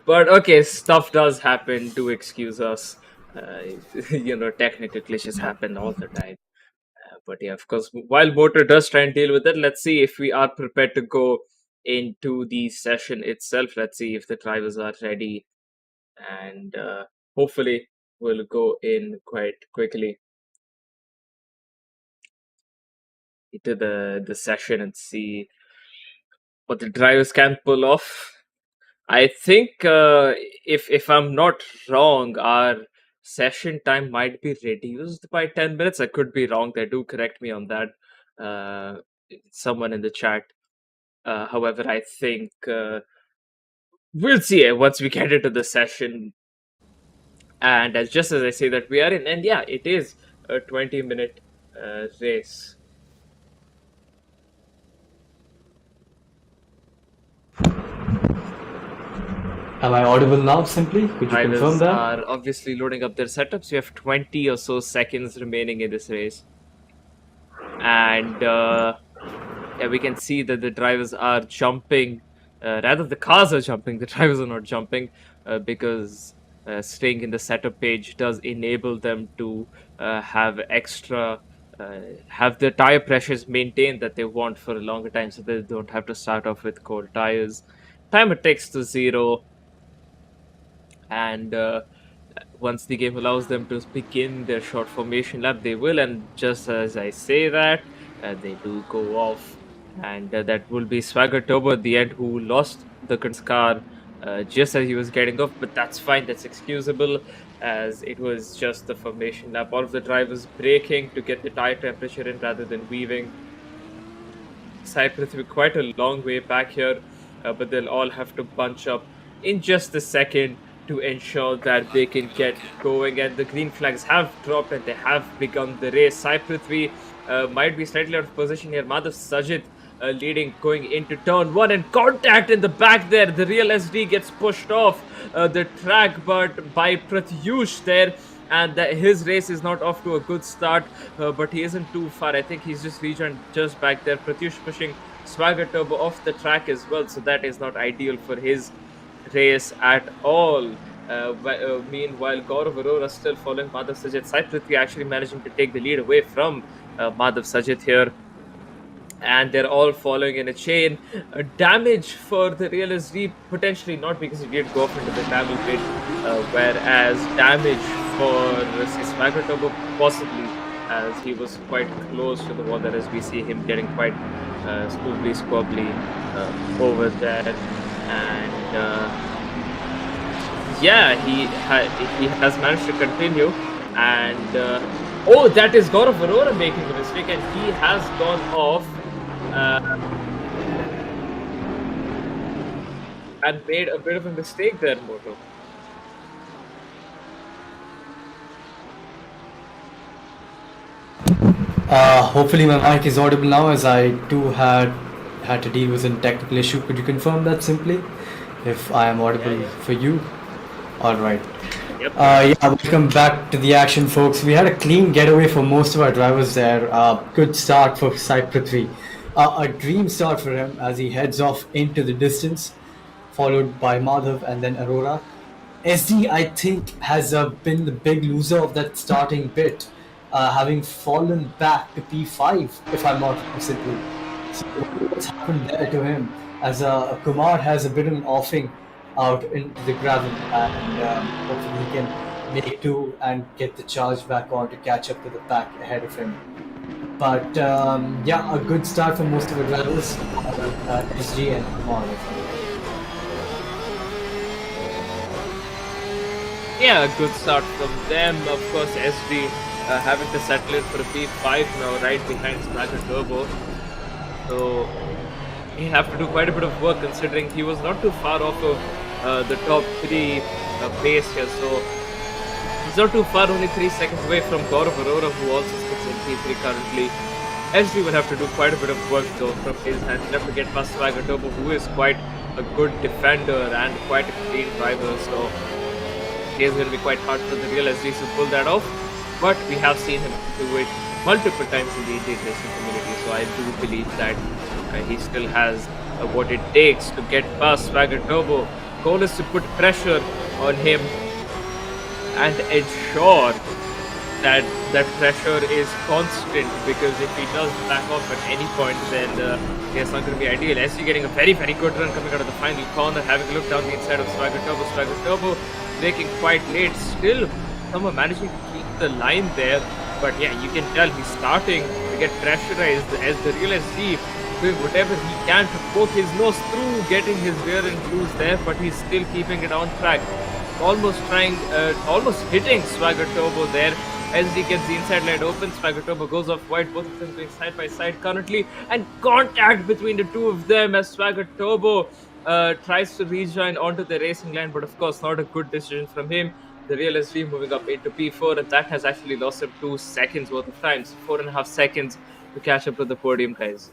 but okay, stuff does happen. Do excuse us. Uh, technical glitches happen all the time. But yeah, of course, while Motor does try and deal with it, let's see if we are prepared to go into the session itself. Let's see if the drivers are ready, and hopefully, we'll go in quite quickly into the session and see what the drivers can pull off. I think if I'm not wrong, our session time might be reduced by 10 minutes. I could be wrong. They do correct me on that. Uh, Someone in the chat. However, I think we'll see once we get into the session. And just as I say that we are in, and yeah, it is a 20-minute race. Am I audible now, simply? Could you confirm Drivers that? are obviously loading up their setups. You have 20 or so seconds remaining in this race. And yeah, we can see that the drivers are jumping. Rather, the cars are jumping. The drivers are not jumping because staying in the setup page does enable them to have extra, have the tire pressures maintained that they want for a longer time, so they don't have to start off with cold tires. Timer takes to 0, and once the game allows them to begin their short formation lap, they will. And just as I say that, they do go off, and that will be Swagger Turbo at the end, who lost the car just as he was getting off. But that's fine, that's excusable, as it was just the formation lap. All of the drivers braking to get the tire temperature in rather than weaving. Cyprus will be quite a long way back here, but they'll all have to bunch up in just a second to ensure that they can get going. And the green flags have dropped and they have begun the race. Cyprus might be slightly out of position here. Madhav Sajid leading going into turn 1, and contact in the back there. The real SD gets pushed off the track, but by Pratyush there. And that his race is not off to a good start, but he isn't too far. I think he's just rejoined just back there. Pratyush pushing Swagger Turbo off the track as well, so that is not ideal for his race at all. Meanwhile, Gaurav Arora still following Madhav Sajid. Sai Prithvi actually managing to take the lead away from Madhav Sajid here. And they're all following in a chain. Damage for the Real SD, potentially not, because he did go off into the travel pit, whereas damage for Swagger Turbo possibly, as he was quite close to the wall there, as we see him getting quite squabbly over there. And yeah, he has managed to continue. And oh, that is Gaurav Arora making a mistake, and he has gone off and made a bit of a mistake there, Moto. Hopefully my mic is audible now, as I too had to deal with a technical issue. Could you confirm that simply, if I am audible for you? All right. Yep. Yeah, welcome back to the action, folks. We had a clean getaway for most of our drivers there. Good start for Sai Prithvi. A dream start for him as he heads off into the distance, followed by Madhav and then Arora. SD, I think, has been the big loser of that starting bit, having fallen back to P5, if I'm not mistaken. So what's happened there to him? As Kumar has a bit of an offing out into the gravel, and hopefully he can make two and get the charge back on to catch up to the pack ahead of him. But yeah, a good start for most of the drivers, SG and Kumar. Yeah, a good start from them. Of course, SD having to settle in for a P5 now, right behind Swagger Turbo. So he have to do quite a bit of work, considering he was not too far off of the top 3 pace here. So he's not too far, only 3 seconds away from Gaurav Arora, who also sits in P3 currently. SD will have to do quite a bit of work though from his hand. He'll have to get past Swagger Turbo, who is quite a good defender and quite a clean driver. So it is going to be quite hard for the real SD to pull that off. But we have seen him do it multiple times in the Indian racing community. So I do believe that he still has what it takes to get past Swagger Turbo. Goal is to put pressure on him and ensure that that pressure is constant, because if he does back off at any point, then it's not going to be ideal. SD getting a very, very good run coming out of the final corner, having a look down the inside of Swagger Turbo. Swagger Turbo breaking quite late, still somehow managing to keep the line there. But yeah, you can tell he's starting to get pressurized as the real SD doing whatever he can to poke his nose through, getting his rear end loose there, but he's still keeping it on track. Almost hitting Swagger Turbo there. SD gets the inside line open, Swagger Turbo goes off wide, both of them going side by side currently, and contact between the two of them as Swagger Turbo tries to rejoin onto the racing line, but of course not a good decision from him. the real SV moving up into P4, and that has actually lost him 2 seconds worth of time. So 4.5 seconds to catch up to the podium, guys.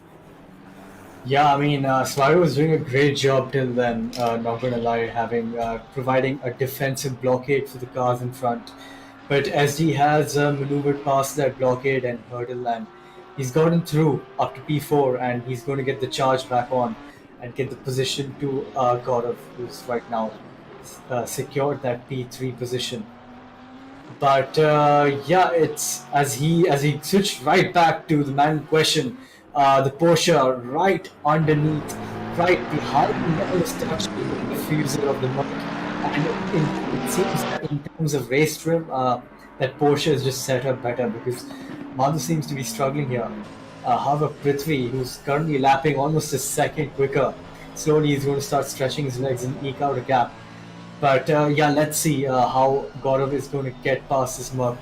Yeah, I mean, Swagger was doing a great job till then, not gonna lie, having providing a defensive blockade for the cars in front. But SD has maneuvered past that blockade and hurdle, and he's gotten through up to P4, and he's going to get the charge back on and get the position to Gaurav, who's right now secured that P3 position. But yeah, it's as he switched right back to the man in question, the Porsche right underneath, right behind the structure, the diffuser of the Merc. And it seems that in terms of race trim, that Porsche is just set up better because Madhu seems to be struggling here. However, Prithvi, who's currently lapping almost a second quicker, slowly is going to start stretching his legs and eke out a gap. But yeah, let's see how Gaurav is going to get past this Merc.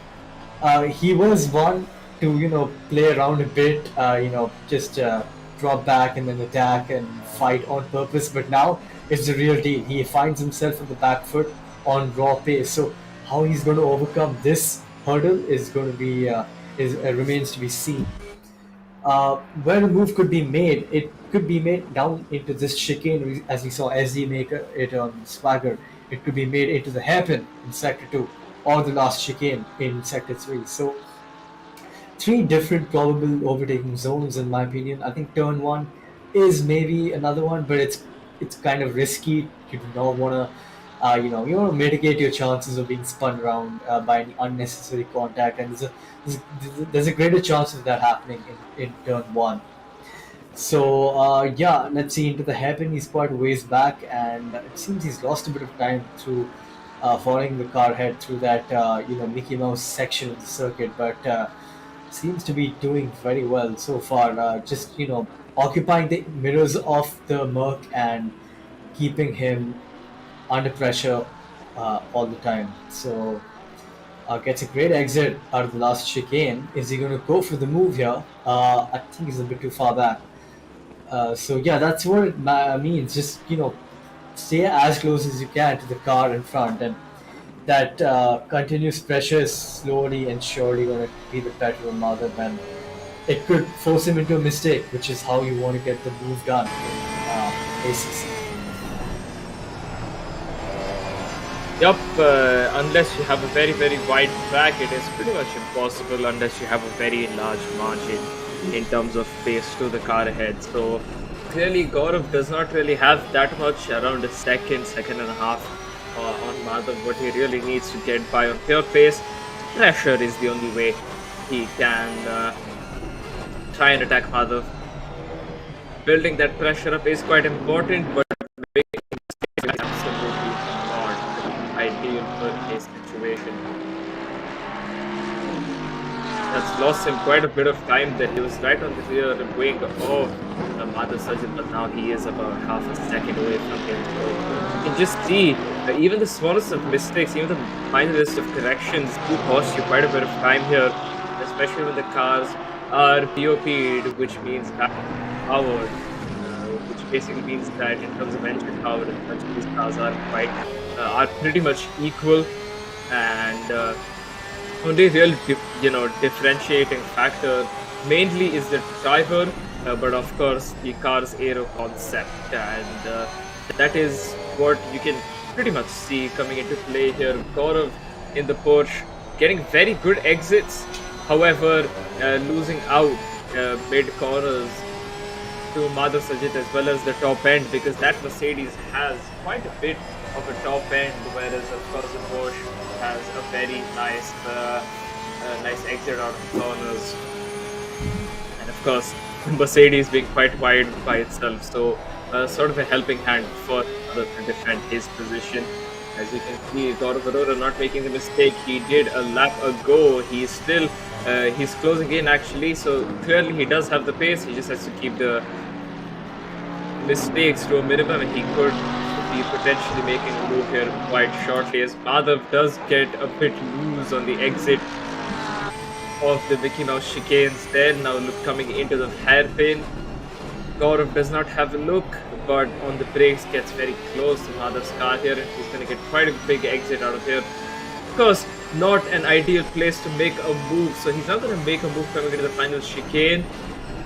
He was one to play around a bit, just drop back and then attack and fight on purpose. But now it's the real deal. He finds himself on the back foot on raw pace. So how he's going to overcome this hurdle is going to be remains to be seen. Where the move could be made, it could be made down into this chicane, as we saw SD make it on Swagger. It could be made into the hairpin in Sector 2 or the last chicane in Sector 3. So, three different probable overtaking zones, in my opinion. I think turn 1 is maybe another one, but it's kind of risky. You do not want to, you want to mitigate your chances of being spun around by any unnecessary contact, and there's a greater chance of that happening in turn 1. So yeah, let's see into the hairpin. He's quite a ways back, and it seems he's lost a bit of time through following the car head through that Mickey Mouse section of the circuit, but seems to be doing very well so far. Just occupying the mirrors of the Merc and keeping him under pressure all the time. So gets a great exit out of the last chicane. Is he going to go for the move here? I think he's a bit too far back. So yeah, that's what it means. Just stay as close as you can to the car in front, and that continuous pressure is slowly and surely going to be the better of Madhav, and it could force him into a mistake, which is how you want to get the move done in ACC. Yup, unless you have a very, very wide track, it is pretty much impossible unless you have a very large margin in terms of pace to the car ahead. So clearly Gaurav does not really have that much, around a second and a half on Madhav. What he really needs to get by on pure pace, pressure is the only way he can try and attack Madhav. Building that pressure up is quite important, but making mistakes is absolutely not ideal for his situation. That's lost him quite a bit of time. That he was right on the rear wing of Madhav Sajid, but now he is about half a second away from him. So you can just see even the smallest of mistakes, even the minorest of corrections do cost you quite a bit of time here, especially when the cars are POP'd, which means powered, which basically means that in terms of engine power, these cars are pretty much equal, and only real differentiating factor mainly is the driver, but of course the car's aero concept, and that is what you can pretty much see coming into play here. Gaurav in the Porsche getting very good exits, however losing out mid corners to Madhav Sajid as well as the top end, because that Mercedes has quite a bit of a top end, whereas of course the Porsche has a very nice exit out of corners, and of course Mercedes being quite wide by itself, so sort of a helping hand for Madhav to defend his position. As you can see, Gaurav Arora not making the mistake he did a lap ago. He's still he's closing in actually, so clearly he does have the pace. He just has to keep the mistakes to a minimum, and he could be potentially making a move here quite shortly, as Madhav does get a bit loose on the exit of the Mickey Mouse chicanes there. Now look, coming into the hairpin, Gaurav does not have a look, but on the brakes gets very close to Madhav's car here, and he's going to get quite a big exit out of here. Of course, not an ideal place to make a move. So he's not going to make a move coming into the final chicane.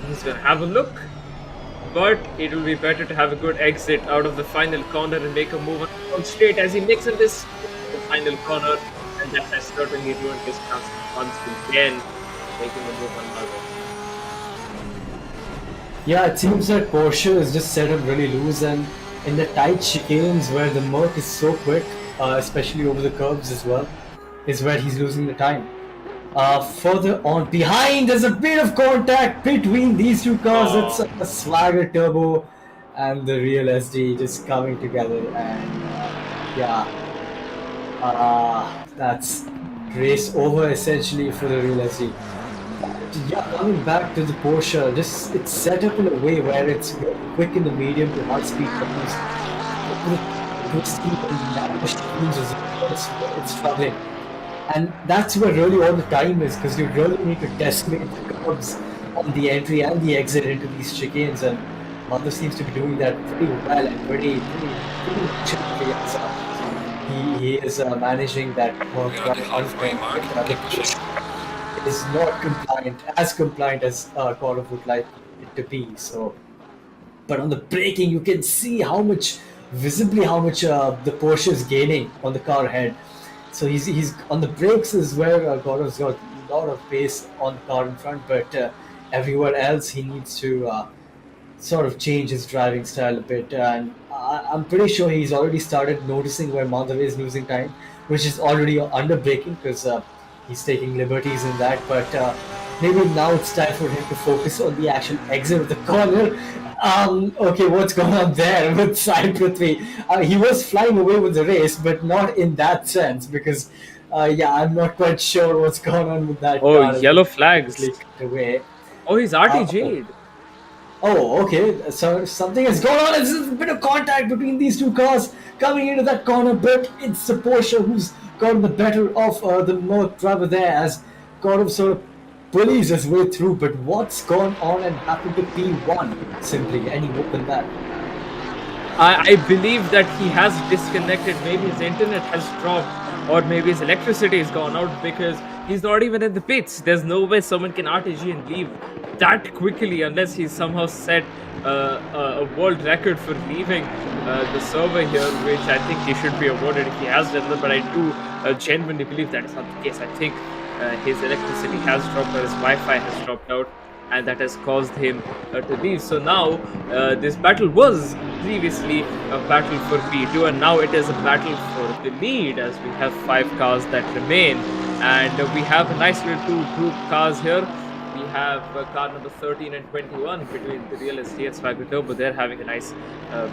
He's going to have a look. But it will be better to have a good exit out of the final corner and make a move on straight as he makes in this the final corner. And that has certainly ruined his chances once again, making a move on Marvel. Yeah, it seems that Porsche is just set up really loose, and in the tight chicanes where the Merc is so quick, especially over the curves as well, is where he's losing the time. Further on behind, there's a bit of contact between these two cars. It's a Swagger Turbo and the real SD just coming together, and that's race over essentially for the real SD. Yeah, coming back to the Porsche, just it's set up in a way where it's quick in the medium to high speed corners. It's struggling. And that's where really all the time is, because you really need to decimate the curves on the entry and the exit into these chicanes, and Mother seems to be doing that pretty well and pretty chillingly. He is managing that work is not compliant as God of would like it to be. So, but on the braking, you can see visibly how much the Porsche is gaining on the car ahead. So he's on the brakes is where Gaurav's got a lot of pace on the car in front, but everywhere else he needs to sort of change his driving style a bit. And I'm pretty sure he's already started noticing where Madhav is losing time, which is already under braking because he's taking liberties in that. But maybe now it's time for him to focus on the actual exit of the corner. Okay, what's going on there with Sai Prithvi? He was flying away with the race, but not in that sense, because I'm not quite sure what's going on with that. Oh, yellow flags. Away. Oh, he's RTG'd. Oh, okay. So something is going on. There's a bit of contact between these two cars coming into that corner, but it's the Porsche who's gotten the better of the Merc driver there, as Gaurav sort of bullies his way through. But what's gone on and happened to P1 simply? Any more than that? I believe that he has disconnected. Maybe his internet has dropped, or maybe his electricity has gone out, because he's not even in the pits. There's no way someone can RTG and leave that quickly unless he's somehow set a world record for leaving the server here, which I think he should be awarded if he has done that. But I do genuinely believe that is not the case. I think his electricity has dropped, or his Wi-Fi has dropped out, and that has caused him to leave. So now this battle was previously a battle for P2, and now it is a battle for the lead, as we have 5 cars that remain, and we have a nice little 2 group cars here. We have car number 13 and 21 between the Real SD and Swagger Turbo. They're having a nice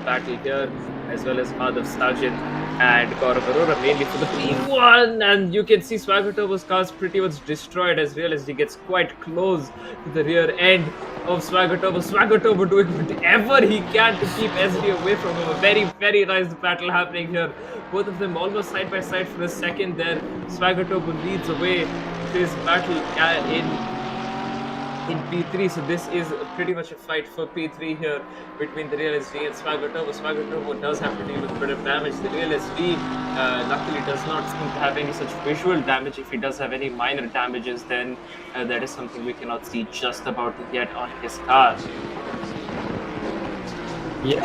battle here, as well as Madhav Sargent and Gaurav Arora, mainly for the P1. And you can see Swagger Turbo's car is pretty much destroyed as Real SD gets quite close to the rear end of Swagger Turbo. Swagger Turbo doing whatever he can to keep SD away from him. A very, very nice battle happening here. Both of them almost side by side for a second there. Swagger Turbo leads away this battle in P3, so this is pretty much a fight for P3 here between the Real SD and Swagger Turbo. Swagger Turbo does have to deal with a bit of damage. The Real SD luckily does not seem to have any such visual damage. If he does have any minor damages, then that is something we cannot see just about yet on his car. You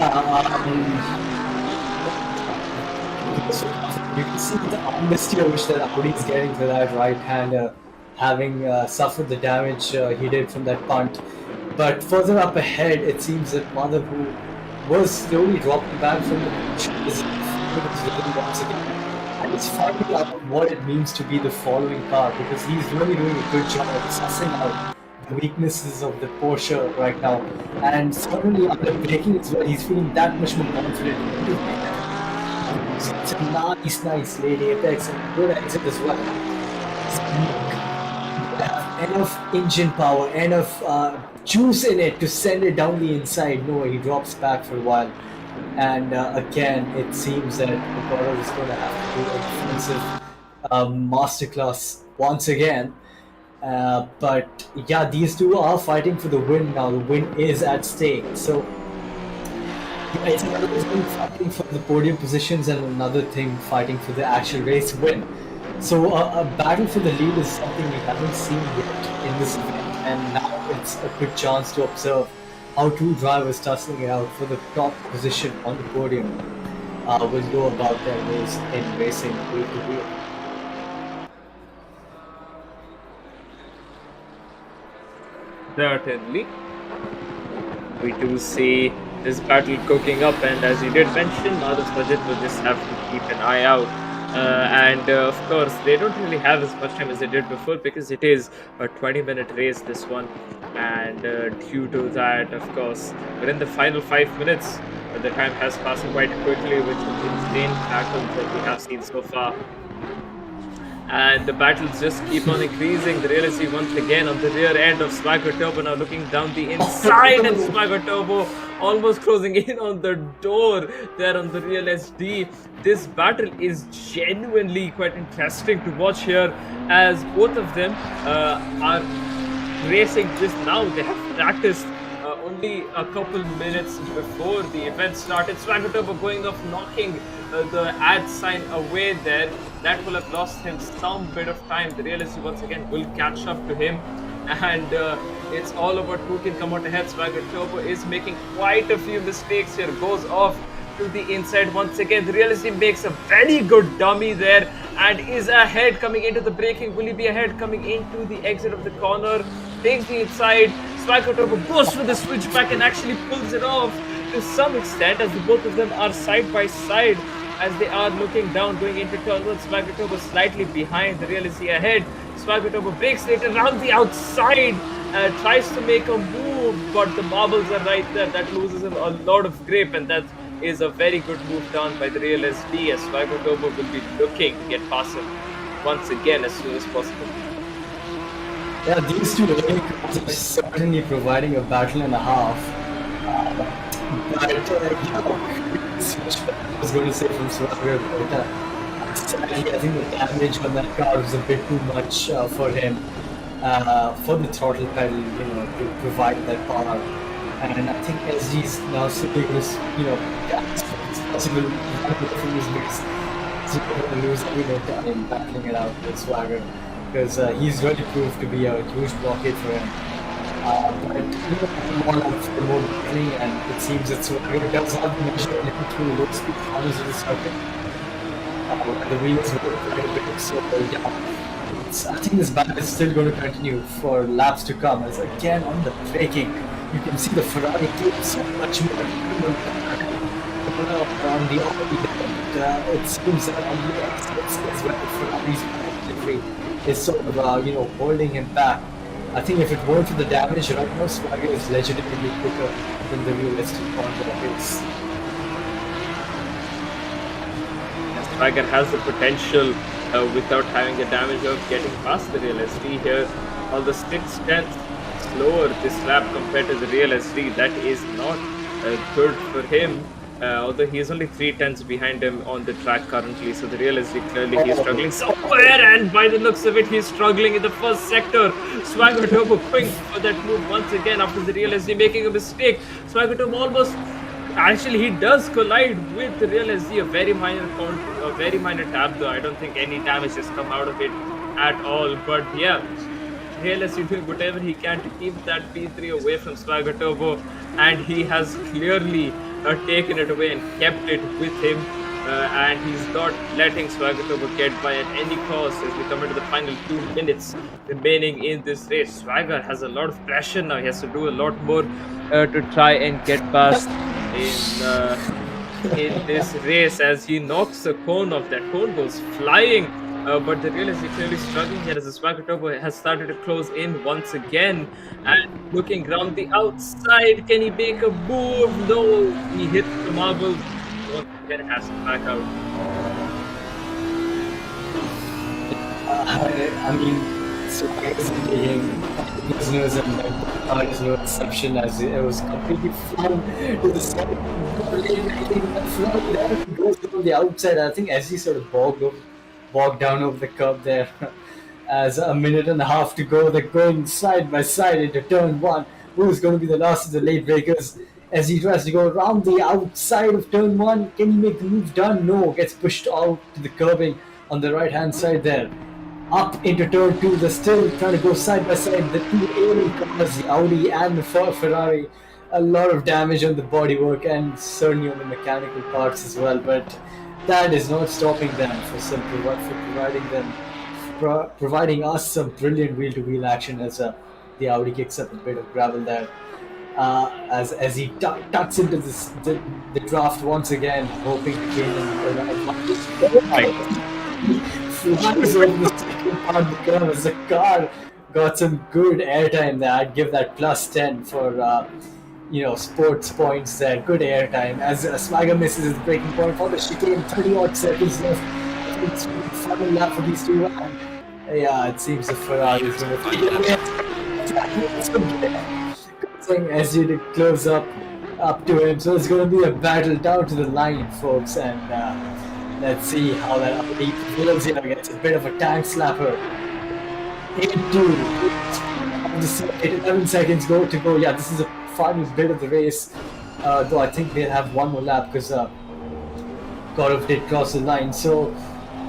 can see the amnesty which that Audi is getting for that right-hander, having suffered the damage he did from that punt. But further up ahead, it seems that Madhav, who was slowly dropping back from the pitch, is once again. And it's finding out what it means to be the following car, because he's really doing a good job of sussing out the weaknesses of the Porsche right now. And suddenly after braking as well, he's feeling that much more confident. So it's a nice late apex and good exit as well. Enough engine power, enough juice in it to send it down the inside. No, he drops back for a while, and again it seems that Gaurav is going to have to do a defensive masterclass once again. But yeah, these two are fighting for the win now. The win is at stake. So yeah, it's another thing fighting for the podium positions, and another thing fighting for the actual race win. So a battle for the lead is something we haven't seen yet in this event, and now it's a good chance to observe how two drivers tussling it out for the top position on the podium will go about their ways in racing wheel to wheel. Certainly, we do see this battle cooking up, and as you did mention, Madhav's budget will just have to keep an eye out. Of course, they don't really have as much time as they did before because it is a 20-minute race, this one. And due to that, of course, but in the final 5 minutes, the time has passed quite quickly with some insane tackles that we have seen so far. And the battles just keep on increasing. The Real SD once again on the rear end of Swagger Turbo, now looking down the inside, and Swagger Turbo almost closing in on the door there on the Real SD. This battle is genuinely quite interesting to watch here, as both of them are racing just now. They have practiced only a couple minutes before the event started. Swagger Turbo going off, knocking the ad sign away there. That will have lost him some bit of time. The Real SD once again will catch up to him, and it's all about who can come out ahead. Swagger Turbo is making quite a few mistakes here, goes off to the inside once again. The Real SD makes a very good dummy there and is ahead coming into the braking. Will he be ahead coming into the exit of the corner? Takes the inside. Swagger Turbo goes for the switchback and actually pulls it off to some extent, as the both of them are side by side as they are looking down going into turn one. Swagger Turbo slightly behind, the Real SD ahead. Swagger Turbo breaks later around the outside, tries to make a move, but the marbles are right there. That loses him a lot of grip, and that is a very good move done by the Real SD, as Swagger Turbo will be looking to get past him once again as soon as possible. Yeah, these two early cars are certainly providing a battle and a half. But I was going to say from Swagger, but sadly, I think the damage on that car was a bit too much for him, for the throttle pedal, to provide that power. And I think SG's now simply going to, it's possible from his base. He's going to lose time battling it out with Swagger, because he's really proved to be a huge blockade for him. But more battling, and it seems that Swagger does have the measure through low speed corners of the circuit. The wheels were quite big, so I think this battle is still going to continue for laps to come, as again on the braking, you can see the Ferrari doing so much more on the opposite. It seems that on the exits is where the Ferrari's delivery is sort of holding him back. I think if it weren't for the damage right now, Swagger is legitimately quicker than the realistic corner is. Swagger has the potential without having the damage of getting past the Real SD here. Although 6/10 slower this lap compared to the Real SD, that is not good for him. Although he is only 3/10 behind him on the track currently, so the Real SD clearly he's struggling somewhere, and by the looks of it, he's struggling in the first sector. Swagger Turbo going for that move once again after the Real SD making a mistake. Swagger Turbo almost. Actually, he does collide with the Real SD, a very minor tap though. I don't think any damage has come out of it at all. But yeah, Real SD doing whatever he can to keep that P3 away from Swagger Turbo, and he has clearly taken it away and kept it with him. And he's not letting Swagger Turbo get by at any cost as we come into the final 2 minutes remaining in this race. Swagger has a lot of pressure now. He has to do a lot more to try and get past in this race, as he knocks a cone off. That cone goes flying, but the Real SD clearly struggling here as the Swagger Turbo has started to close in once again, and looking around the outside. Can he make a move? No, he hits the marble. Once again has to back out. I mean, Swagger's in the game. There's no exception, as it was completely flung to the side. That goes from the outside. I think SG sort of bogged down over the curb there. As a minute and a half to go, they're going side by side into turn one. Who's going to be the last of the late breakers? As he tries to go around the outside of turn one, can he make the move done? No, gets pushed out to the curbing on the right hand side there. Up into turn two, they're still trying to go side by side. The two alien cars, the Audi and the Ferrari, a lot of damage on the bodywork and certainly on the mechanical parts as well. But that is not stopping them for providing us some brilliant wheel-to-wheel action as the Audi kicks up a bit of gravel there. As he tucks into the draft once again, hoping to gain an advantage. Oh my god. Flies over the second part of the curve as the car got some good airtime there. I'd give that +10 for sports points there. Good airtime as Swagger misses his breaking point for the chicane. 30 odd seconds left. It's the final lap for these two. Yeah, it seems the Ferrari is going to as you close up to him. So it's going to be a battle down to the line, folks, and let's see how that Audi feels here. Gets a bit of a tank slapper. 11 seconds to go. Yeah, this is the final bit of the race. Though I think they'll have one more lap because Gaurav did cross the line. So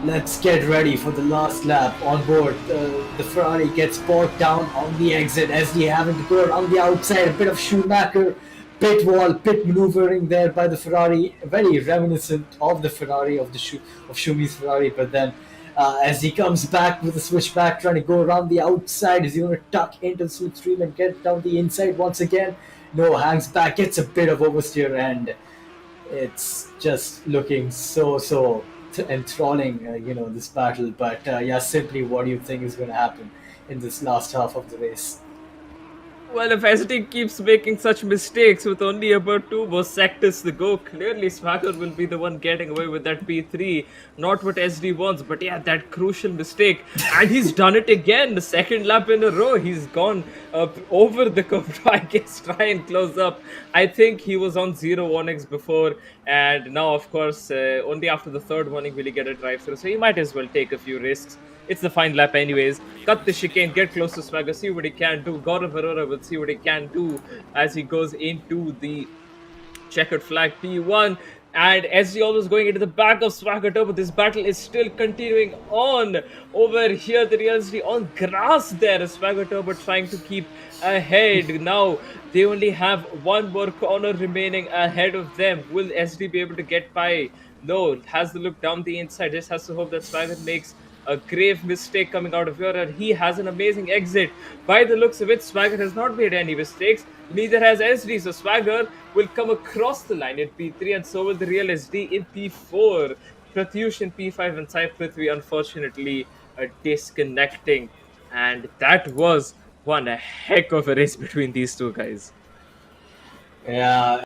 let's get ready for the last lap on board. The Ferrari gets bogged down on the exit as they having to go around the outside. A bit of Schumacher pit maneuvering there by the Ferrari, very reminiscent of the Ferrari of Schumi's Ferrari. But then, as he comes back with a switchback, trying to go around the outside, is he going to tuck into the slipstream and get down the inside once again? No, hangs back, gets a bit of oversteer, and it's just looking so enthralling, this battle. But simply, what do you think is going to happen in this last half of the race? Well, if SD keeps making such mistakes with only about 2 more sectors to go, clearly Swagger will be the one getting away with that P3. Not what SD wants, but yeah, that crucial mistake. And he's done it again, the second lap in a row. He's gone over the curve to, I guess, try and close up. I think he was on 0 warnings before, and now, of course, only after the third warning will he get a drive-through. So he might as well take a few risks. It's the final lap anyways. Cut the chicane, get close to Swagger, see what he can do. Gaurav Arora will see what he can do as he goes into the checkered flag P1. And SD almost going into the back of Swagger Turbo. This battle is still continuing on. Over here, the Real SD on grass there. Swagger Turbo trying to keep ahead. Now, they only have one more corner remaining ahead of them. Will SD be able to get by? No, has to look down the inside. Just has to hope that Swagger makes a grave mistake coming out of here, and he has an amazing exit. By the looks of it, Swagger has not made any mistakes, neither has SD, so Swagger will come across the line in P3, and so will the Real SD in P4. Pratyush in P5 and Sai Prithvi unfortunately disconnecting, and that was one heck of a race between these two guys. Yeah,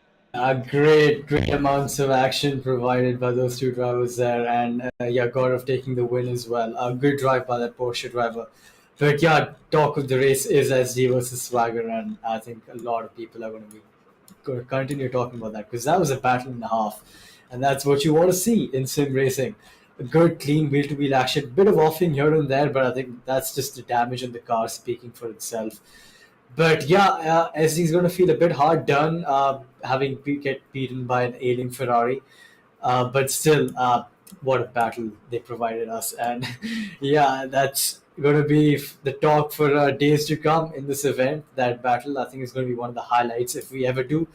great amounts of action provided by those two drivers there, and Gaurav taking the win as well. A good drive by that Porsche driver. But yeah, talk of the race is SD versus Swagger, and I think a lot of people are going to continue talking about that because that was a battle and a half, and that's what you want to see in sim racing. A good, clean wheel-to-wheel action, bit of offing here and there, but I think that's just the damage on the car speaking for itself. But yeah, SD is going to feel a bit hard done having get beaten by an ailing Ferrari. But still, what a battle they provided us. And yeah, that's going to be the talk for days to come in this event. That battle, I think, is going to be one of the highlights. If we ever do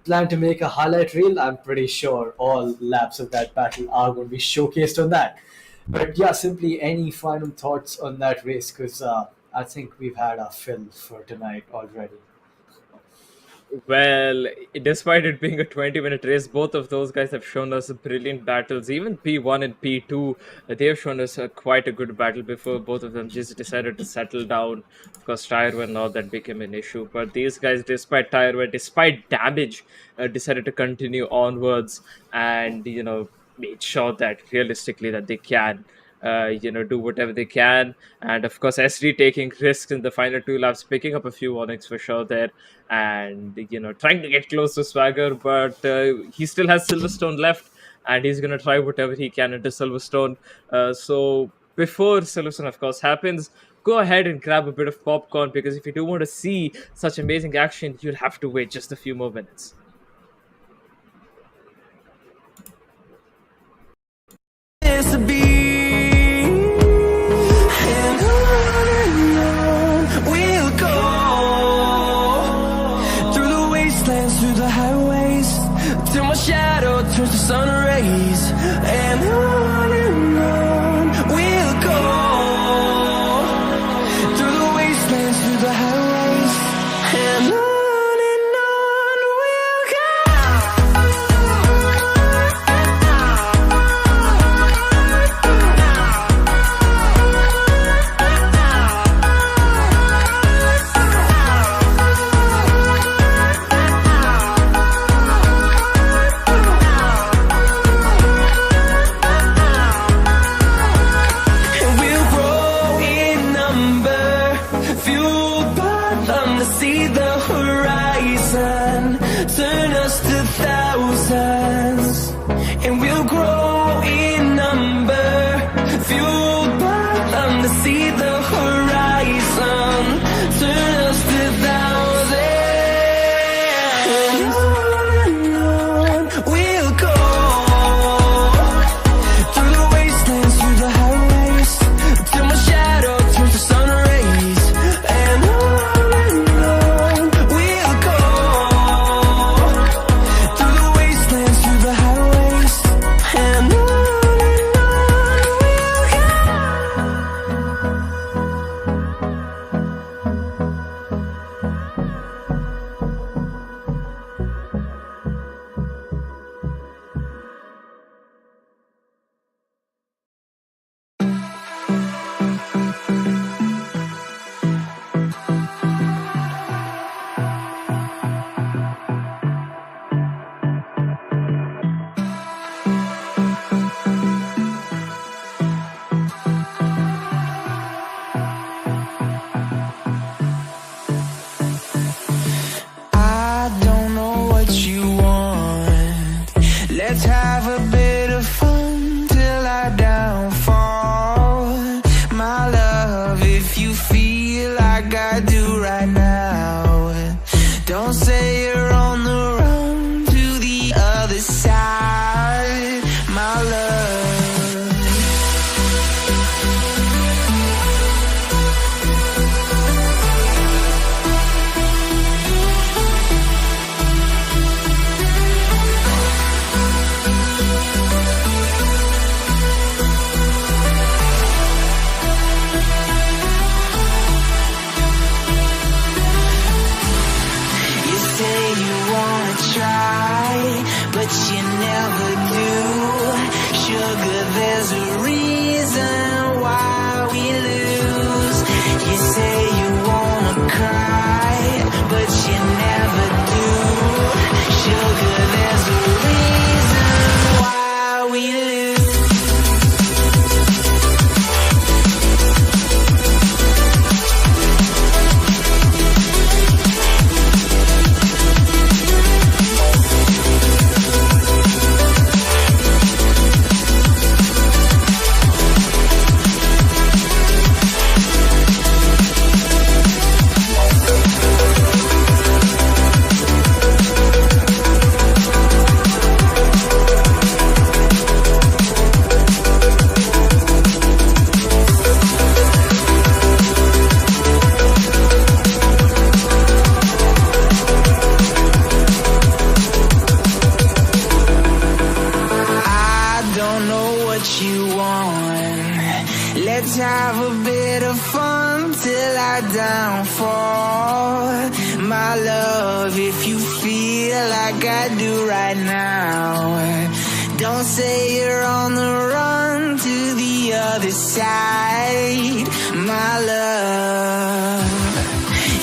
plan to make a highlight reel, I'm pretty sure all laps of that battle are going to be showcased on that. But yeah, simply any final thoughts on that race? Because I think we've had our fill for tonight already. Well, despite it being a 20-minute race, both of those guys have shown us brilliant battles. Even P1 and P2, they have shown us quite a good battle before both of them just decided to settle down. Of course, tire wear now that became an issue. But these guys, despite tire wear, despite damage, decided to continue onwards and, made sure that realistically that they can do whatever they can. And of course, SD taking risks in the final 2 laps, picking up a few warnings for sure there, and trying to get close to Swagger, but he still has Silverstone left, and he's gonna try whatever he can into Silverstone. So before Silverstone, of course, happens, go ahead and grab a bit of popcorn, because if you do want to see such amazing action, you'll have to wait just a few more minutes. To be till my shadow turns to sun rays. And on we'll go, through the wastelands, through the highways, and on.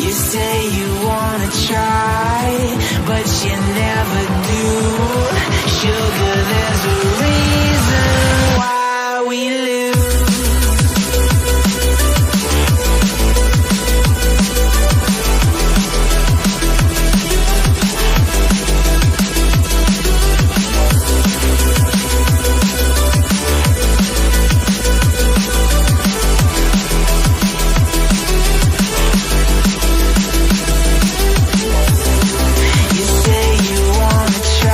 You say you wanna try.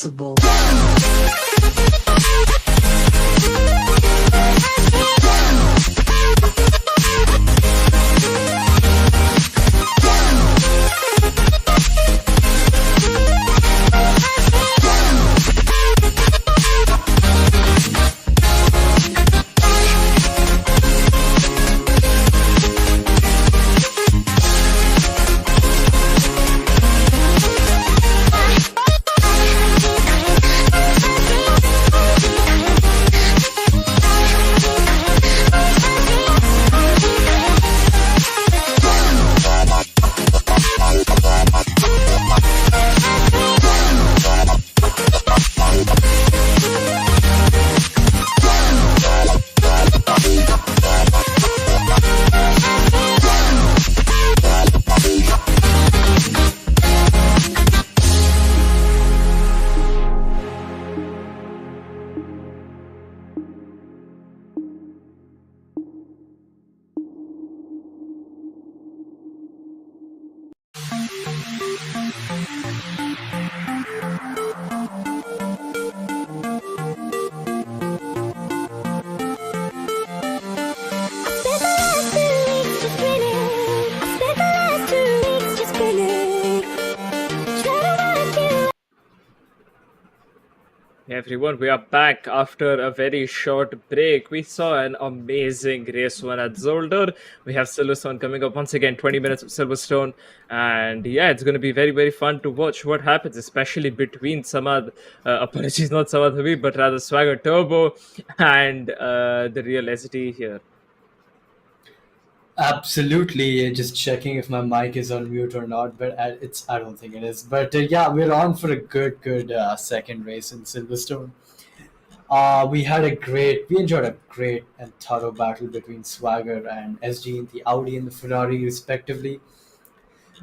invincible. Hey everyone, we are back after a very short break. We saw an amazing race one at Zolder. We have Silverstone coming up once again, 20 minutes of Silverstone. And yeah, it's going to be very, very fun to watch what happens, especially between Samad, apologies, not Samad Habib, but rather Swagger Turbo and the real SD here. Absolutely, just checking if my mic is on mute or not, but I don't think it is. But yeah, we're on for a good second race in Silverstone. We enjoyed a great and thorough battle between Swagger and SG in the Audi and the Ferrari, respectively.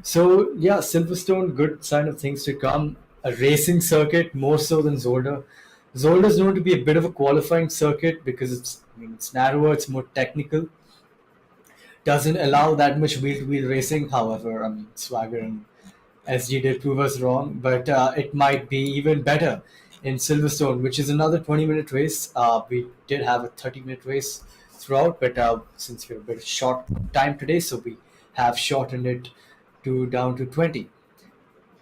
So yeah, Silverstone, good sign of things to come. A racing circuit more so than Zolder. Zolder is known to be a bit of a qualifying circuit because it's narrower, it's more technical, doesn't allow that much wheel to wheel racing. However, Swagger and SG did prove us wrong, but it might be even better in Silverstone, which is another 20-minute race. We did have a 30-minute race throughout, but since we're a bit short time today, so we have shortened it to down to 20.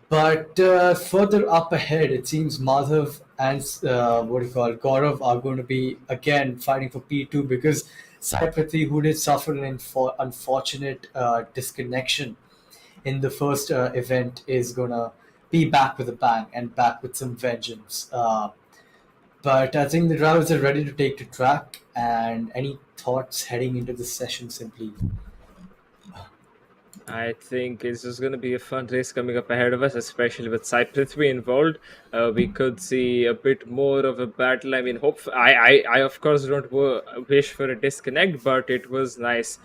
But further up ahead, it seems Madhav and Gaurav are going to be again fighting for P2 because Sai Prithvi, who did suffer an unfortunate disconnection in the first event, is going to be back with a bang and back with some vengeance. But I think the drivers are ready to take to track. And any thoughts heading into this session simply? I think it's just going to be a fun race coming up ahead of us, especially with Sai Prithvi involved. We could see a bit more of a battle. I mean, I of course don't wish for a disconnect, but it was nice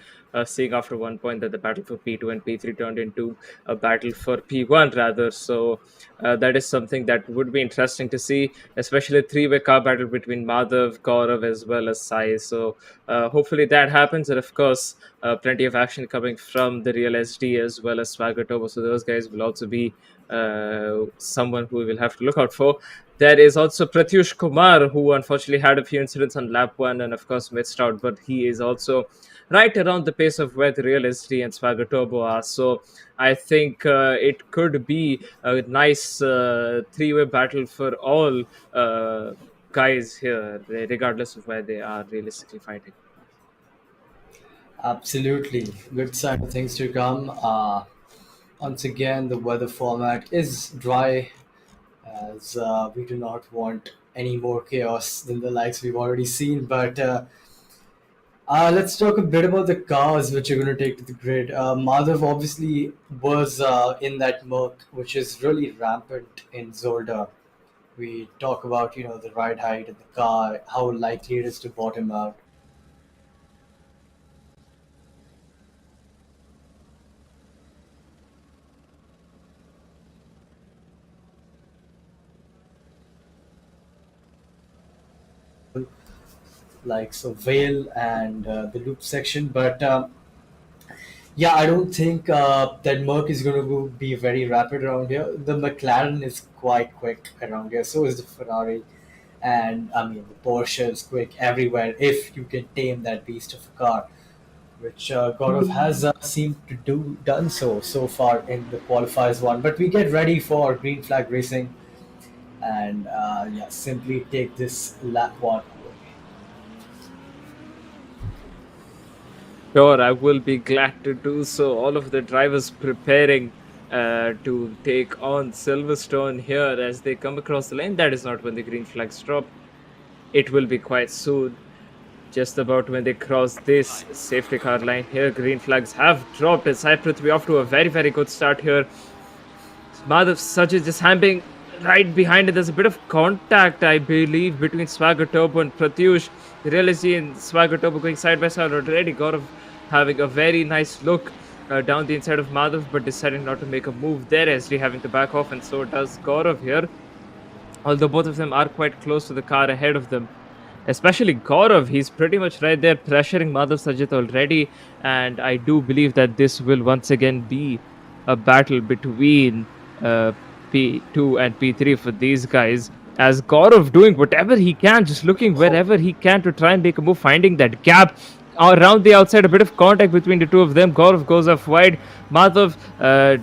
seeing after one point that the battle for P2 and P3 turned into a battle for P1 rather. So that is something that would be interesting to see, especially a three-way car battle between Madhav, Gaurav, as well as Sai. So hopefully that happens, and of course, plenty of action coming from the real SD as well as Swagger Turbo. So those guys will also be someone who we will have to look out for. There is also Pratyush Kumar, who unfortunately had a few incidents on lap one and of course missed out, but he is also right around the pace of where the real SD and Swagger Turbo are. So I think it could be a nice three-way battle for all guys here, regardless of where they are realistically fighting. Absolutely. Good sign of things to come. Once again, the weather format is dry as we do not want any more chaos than the likes we've already seen. But let's talk a bit about the cars which are going to take to the grid. Madhav obviously was in that Merc, which is really rampant in Zolda. We talk about, the ride height of the car, how likely it is to bottom out. Like so Vale and the loop section, but Yeah, I don't think that Merc is going to be very rapid around here. The McLaren is quite quick around here. So is the Ferrari, and I mean the Porsche is quick everywhere if you can tame that beast of a car, which Gaurav has seemed to do done so far in the qualifiers one. But we get ready for green flag racing, and yeah, simply take this lap one away. Sure, I will be glad to do so. All of the drivers preparing to take on Silverstone here as they come across the lane. That is not when the green flags drop. It will be quite soon. Just about when they cross this safety car line here, green flags have dropped. And Cyprus, we off to a very, very good start here. Madhav Sajid just hanging right behind it. There's a bit of contact, I believe, between Swagger Turbo and Pratyush. Realistically, and Swagger Turbo going side by side already. Gaurav having a very nice look down the inside of Madhav, but deciding not to make a move there. SD having to back off, and so does Gaurav here. Although both of them are quite close to the car ahead of them. Especially Gaurav, he's pretty much right there pressuring Madhav Sajid already. And I do believe that this will once again be a battle between uh, P2 and P3 for these guys. As Gaurav doing whatever he can, just looking wherever he can to try and make a move, finding that gap around the outside, a bit of contact between the two of them. Gaurav goes off wide. Madhav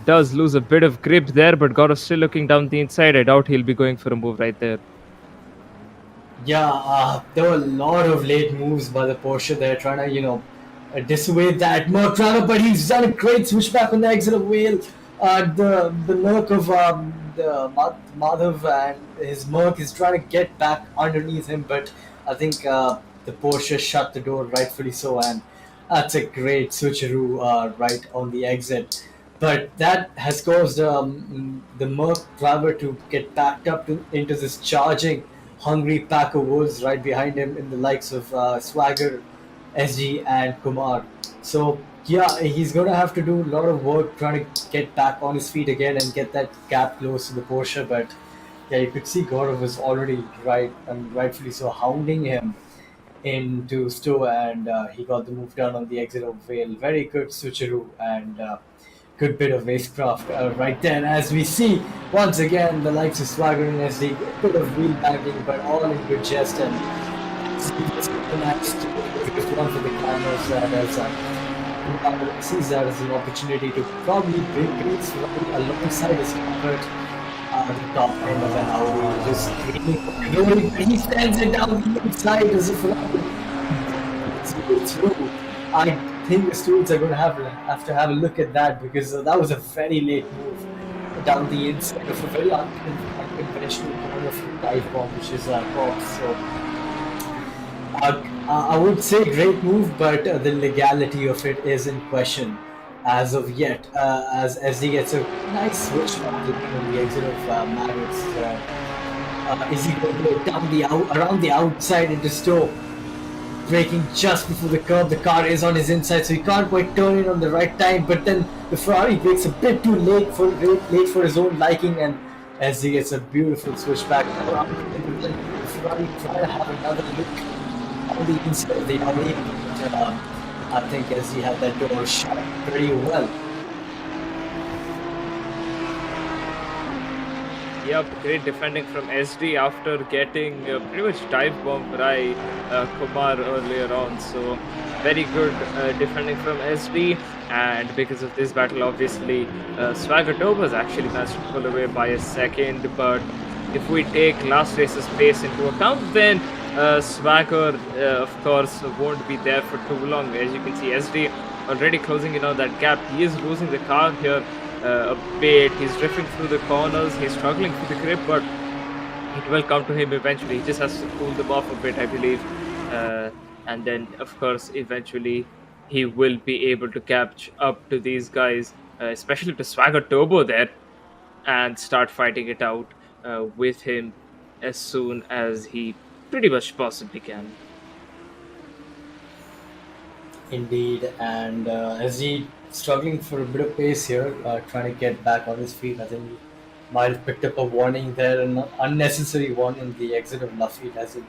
does lose a bit of grip there, but Gaurav still looking down the inside. I doubt he'll be going for a move right there. Yeah, there were a lot of late moves by the Porsche there, trying to, dissuade that Merc driver, but he's done a great switchback on the exit of wheel. The Merc of Madhav and his Merc is trying to get back underneath him, but I think the Porsche shut the door, rightfully so, and that's a great switcheroo right on the exit. But that has caused the Merc driver to get backed up into this charging hungry pack of wolves right behind him in the likes of Swagger, SG, and Kumar. So yeah, he's gonna have to do a lot of work trying to get back on his feet again and get that gap close to the Porsche. But yeah, you could see Gaurav was already right and rightfully so hounding him into Stowe, and he got the move done on the exit of Vale. Very good switcheroo and good bit of racecraft right there. And as we see, once again, the likes of Swagger and SD, a bit of wheel banging, but all in good jest. And it's a nice just one for the cameras that sees that as an opportunity to probably bring Grace right alongside his comfort at the top end of an Audi, just going, he stands it down the inside as if it's through. I think the students are going to have to have a look at that because that was a very late move down the inside of a very unconventional corner from dive bomb, which is Cox. So I would say great move, but the legality of it is in question as of yet. As he gets a nice switch on the exit of Mavericks. Is he going to go down around the outside into Stowe? Braking just before the curb, the car is on his inside, so he can't quite turn in on the right time. But then the Ferrari brakes a bit too late for his own liking, and as he gets a beautiful switchback around, the Ferrari try to have another look on the inside of the Audi. I think as he had that door shut pretty well. Yep, great defending from SD after getting pretty much dive bomb by Kumar earlier on. So very good defending from SD, and because of this battle, obviously Swagger was actually managed to pull away by a second. But if we take last race's pace into account, then Swagger, of course, won't be there for too long. As you can see, SD already closing in on that gap. He is losing the car here a bit. He's drifting through the corners. He's struggling for the grip, but it will come to him eventually. He just has to cool them off a bit, I believe. And then, of course, eventually he will be able to catch up to these guys, especially to Swagger Turbo there, and start fighting it out with him as soon as he pretty much possibly can. Indeed, and as he struggling for a bit of pace here, trying to get back on his feet, I think he might have picked up a warning there, an unnecessary one on the exit of Lafitte as he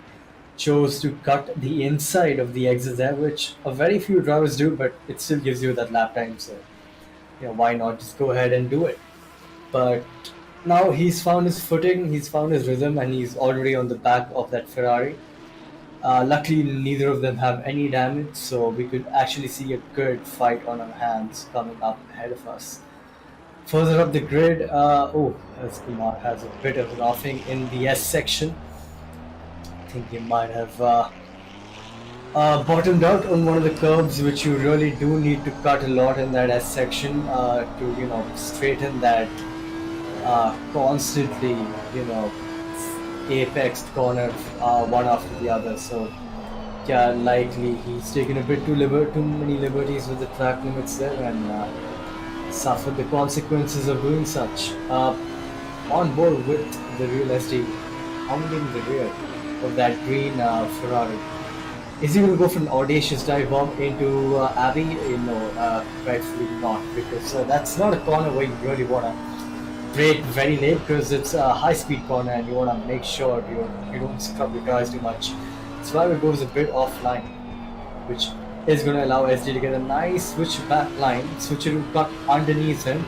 chose to cut the inside of the exit there, which a very few drivers do, but it still gives you that lap time. So, why not just go ahead and do it? But now he's found his footing, he's found his rhythm, and he's already on the back of that Ferrari. Luckily, neither of them have any damage, so we could actually see a good fight on our hands coming up ahead of us. Further up the grid, Escobar has a bit of roughing in the S section. I think he might have bottomed out on one of the curbs, which you really do need to cut a lot in that S section to straighten that constantly apexed corner one after the other. So yeah, likely he's taken a bit too many liberties with the track limits there and suffered the consequences of doing such. On board with the real SD, hounding the rear of that green Ferrari. Is he going to go for an audacious dive bomb into Abbey? Rightfully not, because that's not a corner where you really want to brake very late, because it's a high-speed corner and you want to make sure you don't scrub your tires too much. Swagger goes a bit offline, which is going to allow SD to get a nice switch back line, switcheroo cut underneath him,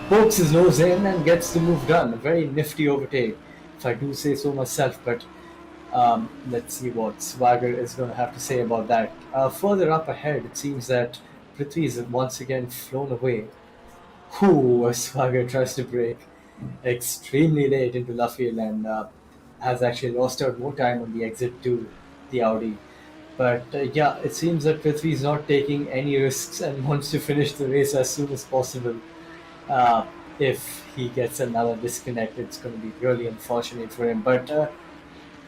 pokes his nose in and gets the move done. A very nifty overtake, if I do say so myself, but let's see what Swagger is going to have to say about that. Further up ahead, it seems that Prithvi is once again flown away. Swagger tries to brake extremely late into Luffield and has actually lost out more time on the exit to the Audi. But it seems that Prithvi is not taking any risks and wants to finish the race as soon as possible. If he gets another disconnect, it's going to be really unfortunate for him. But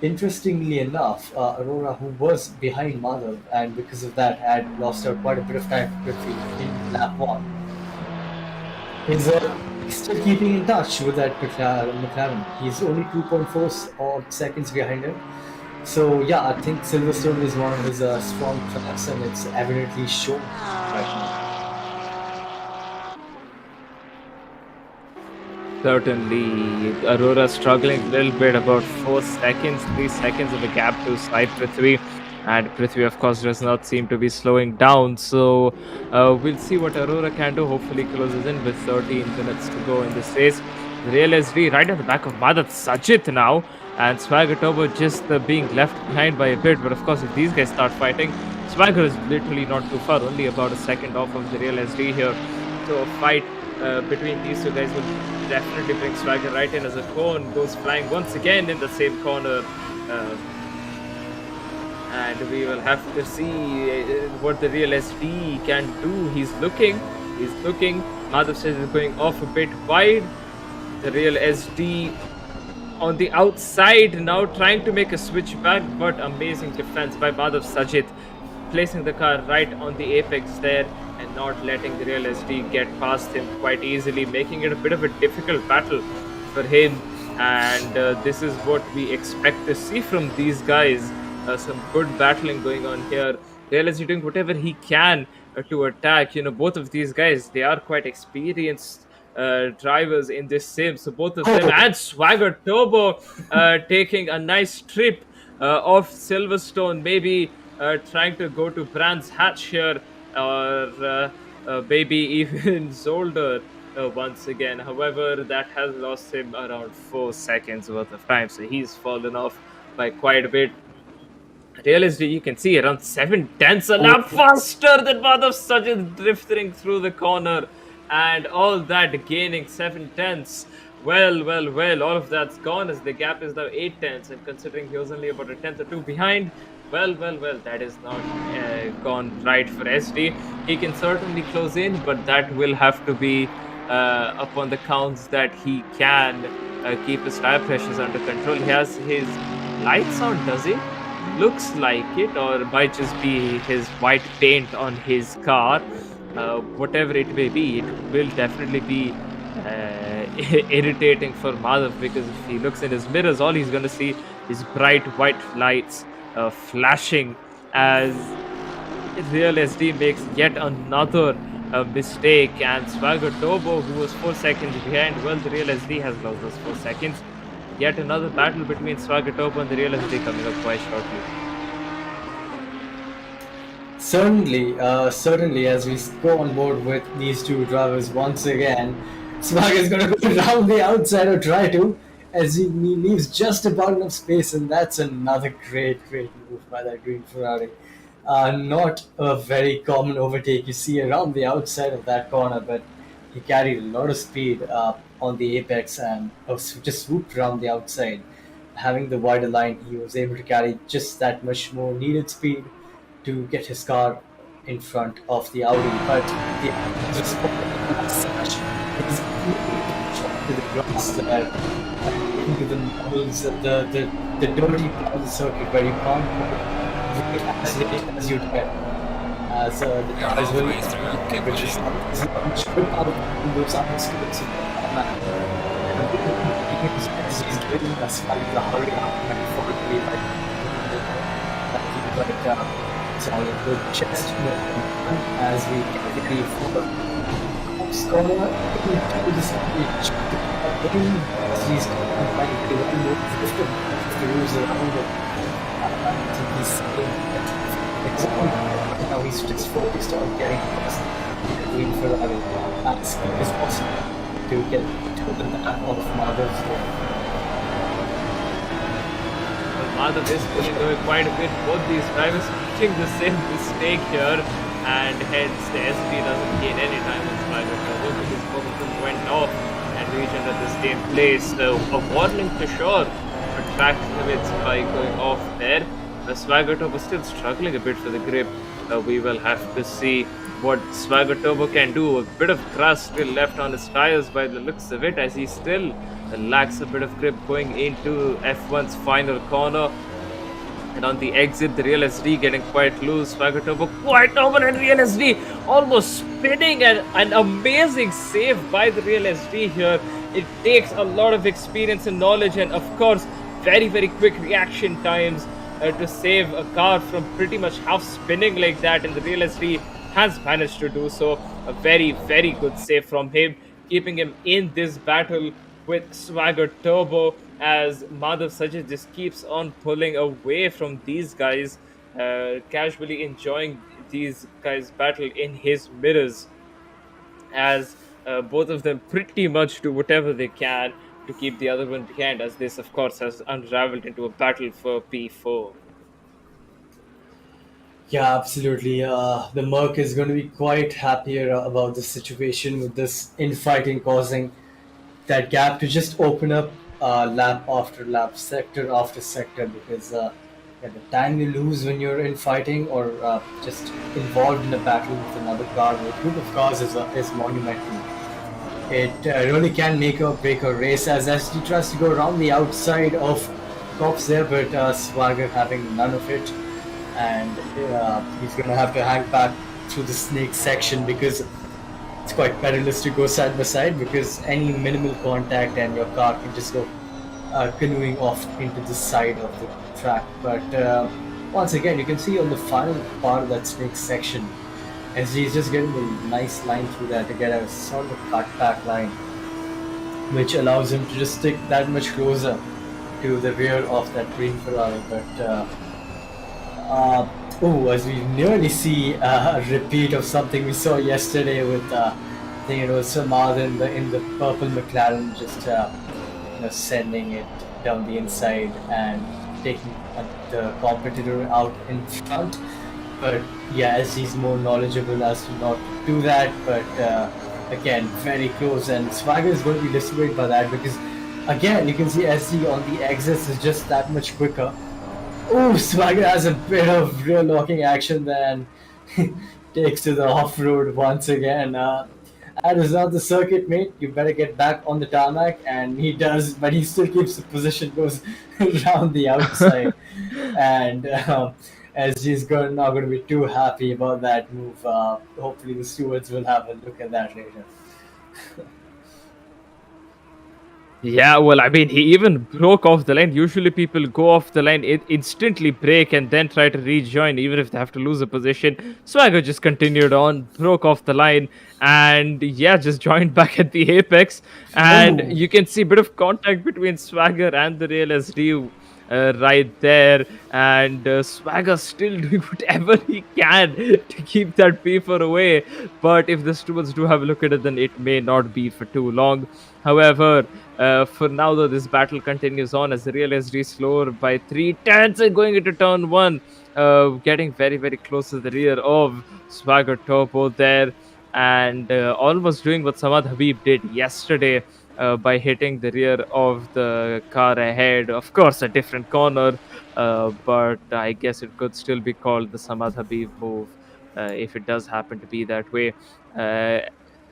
interestingly enough, Aurora, who was behind Madhav and because of that had lost out quite a bit of time to Prithvi in lap 1, is still keeping in touch with that McLaren. He's only 2.4 seconds behind him. So yeah, I think Silverstone is one of his strong tracks, and it's evidently shown right now. Certainly, Aurora struggling a little bit, about 4 seconds, 3 seconds of a gap to side Prithvi. And Prithvi, of course, does not seem to be slowing down. So we'll see what Aurora can do. Hopefully closes in with 13 minutes to go in this race. The Real SD right at the back of Madhav Sajid now. And Swagger Turbo just being left behind by a bit. But of course, if these guys start fighting, Swagger is literally not too far. Only about a second off of the Real SD here. So a fight between these two guys will definitely bring Swagger right in as a cone goes flying once again in the same corner. And we will have to see what the Real SD can do. He's looking. Madhav says is going off a bit wide. The Real SD on the outside now trying to make a switch back, but amazing defense by Madhav Sajid, placing the car right on the apex there and not letting the Real SD get past him quite easily, making it a bit of a difficult battle for him. And this is what we expect to see from these guys. Some good battling going on here. Real SD doing whatever he can to attack. Both of these guys, they are quite experienced drivers in this sim. So both of them and Swagger Turbo taking a nice trip off Silverstone, maybe trying to go to Brands Hatch here, or maybe even Zolder once again. However, that has lost him around 4 seconds worth of time, so he's fallen off by quite a bit. Real SD, you can see around 7/10 a lap faster than Madhav Sajid drifting through the corner, and all that gaining 7/10. Well, all of that's gone as the gap is now 8/10, and considering he was only about a tenth or two behind, well, that is not gone right for SD. He can certainly close in, but that will have to be upon the counts that he can keep his tire pressures under control. He has his lights on, does he? Looks like it, or it might just be his white paint on his car. Whatever it may be, it will definitely be irritating for Madhav, because if he looks in his mirrors, all he's going to see is bright white lights flashing as Real SD makes yet another mistake. And Swagger Turbo, who was 4 seconds behind, well, the Real SD has lost those 4 seconds. yet another battle between Swagger Turbo and the Real SD coming up quite shortly. Certainly, as we go on board with these two drivers once again, Swag is going to go around the outside or try to, as he leaves just about enough space, and that's another great move by that green Ferrari. Not a very common overtake you see around the outside of that corner, but he carried a lot of speed on the apex and just swooped around the outside. Having the wider line, he was able to carry just that much more needed speed to get his car in front of the Audi, but the Audi just as such is shot to the grass there, into the models, the dirty part of the circuit where you can't go really as late as you get. As the tires will, which is much good part of those outskirts in the he's doing a slightly hurry up and forwardly like solid good chest as we get ready for Cops corner into this pitch. He's trying to one more 50 rules around it. I think he's exactly now he's just focused on getting past the Green Ferrari as quick as possible to get to the back of Madhav's. Madhav is pulling away quite a bit. Both these drivers making the same mistake here, and hence the SD doesn't gain any time on Swagger Turbo because both of them went off and reached at the same place. So a warning for sure for track limits by going off there. Swagger Turbo still struggling a bit for the grip. We will have to see what Swagger Turbo can do. A bit of crust still left on his tires by the looks of it, as he still lacks a bit of grip going into F1's final corner. And on the exit, the Real SD getting quite loose. Swagger Turbo quite over, and Real SD almost spinning, and an amazing save by the Real SD here. It takes a lot of experience and knowledge, and of course, very quick reaction times to save a car from pretty much half spinning like that, and the Real SD has managed to do so. A very good save from him, keeping him in this battle with Swagger Turbo, as Madhav Sajid just keeps on pulling away from these guys, casually enjoying these guys battle in his mirrors, as both of them pretty much do whatever they can to keep the other one behind, as this of course has unraveled into a battle for P4. Yeah, absolutely. The Merc is going to be quite happier about the situation with this infighting causing that gap to just open up lap after lap, sector after sector, because the time you lose when you're infighting or just involved in a battle with another car, with a group of cars, is monumental. It really can make or break a race, as SD tries to go around the outside of Cops there, but Swagger having none of it, and he's going to have to hang back through the snake section because it's quite perilous to go side by side, because any minimal contact and your car can just go canoeing off into the side of the track. But once again, you can see on the final part of that snake section, as he's just getting a nice line through there to get a sort of cut back line, which allows him to just stick that much closer to the rear of that green Ferrari. But as we nearly see a repeat of something we saw yesterday with, I think it was Samad in the purple McLaren, just sending it down the inside and taking the competitor out in front. But yeah, as he's more knowledgeable as to not do that, but again, very close, and Swagger is going to be disappointed by that, because again, you can see SD on the exits is just that much quicker. Oh, Swagger has a bit of rear locking action, then takes to the off-road once again. That is not the circuit, mate. You better get back on the tarmac, and he does, but he still keeps the position, goes around the outside. And SG's not going to be too happy about that move. Hopefully the stewards will have a look at that later. Yeah, well, I mean, he even broke off the line. Usually, people go off the line, instantly break, and then try to rejoin, even if they have to lose a position. Swagger just continued on, broke off the line, and yeah, just joined back at the apex. And Oh, you can see a bit of contact between Swagger and the real SD right there. And Swagger still doing whatever he can to keep that P4 away. But if the stewards do have a look at it, then it may not be for too long. However, for now, though, this battle continues on as the real SD slower by 3 tenths and going into turn one, getting very, very close to the rear of Swagger Turbo there, and almost doing what Samad Habib did yesterday by hitting the rear of the car ahead. Of course, a different corner, but I guess it could still be called the Samad Habib move if it does happen to be that way. Uh,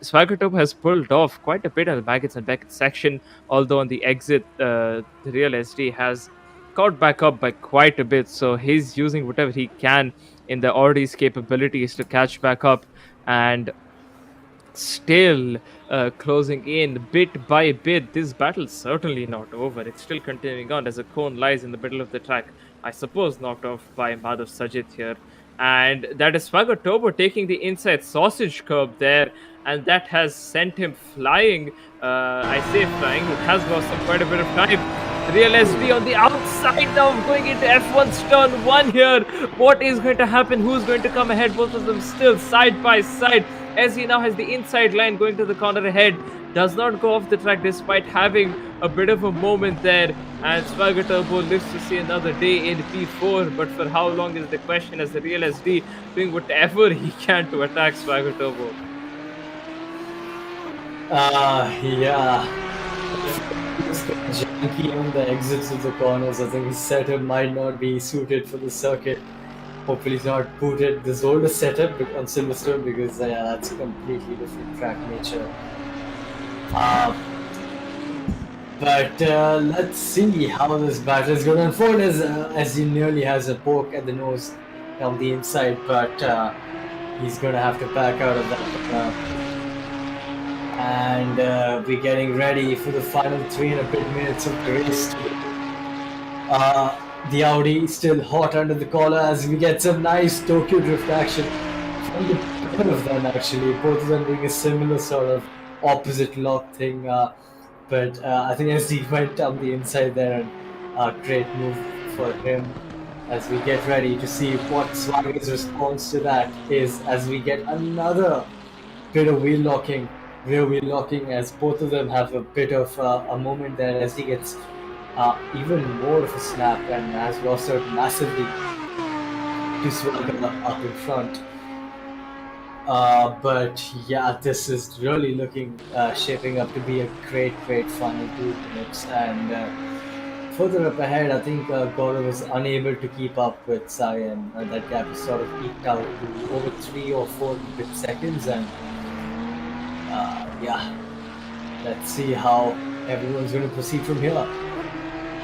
Swaggertop has pulled off quite a bit on the Maggots and Beckett section, although on the exit, the real SD has caught back up by quite a bit. So he's using whatever he can in the Audi's capabilities to catch back up, and still closing in bit by bit. This battle's certainly not over. It's still continuing on as a cone lies in the middle of the track. I suppose knocked off by Madhav Sajid here. And that is Swagger Turbo taking the inside sausage curb there, and that has sent him flying. I say flying, it has lost him quite a bit of time. Real SD on the outside now, going into F1's turn one here. What is going to happen? Who's going to come ahead? Both of them still side by side. As he now has the inside line going to the corner ahead, does not go off the track despite having a bit of a moment there. And Swagger Turbo lives to see another day in P4, but for how long is the question, as the real SD doing whatever he can to attack Swagger Turbo. yeah. Just janky on the exits of the corners. I think his setup might not be suited for the circuit. Hopefully, he's not booted this older setup on Silverstone, because that's a completely different track nature. Uh, but let's see how this battle is going to unfold, as he nearly has a poke at the nose on the inside, but he's going to have to back out of that. And we're getting ready for the final 3 and a bit minutes of the race. The Audi still hot under the collar as we get some nice Tokyo drift action from the pair of them, actually. Both of them doing a similar sort of opposite lock thing. But I think SD went down the inside there, and a great move for him. As we get ready to see what Swagger's response to that is, as we get another bit of wheel locking, rear wheel locking, as both of them have a bit of a moment there, as he gets even more of a snap and has lost out massively to Swagger up in front. But yeah, this is really looking shaping up to be a great final 2 minutes. And further up ahead, I think Gaurav was unable to keep up with Sai, and that gap is sort of eked out to over 3 or 4 seconds. And yeah, let's see how everyone's going to proceed from here,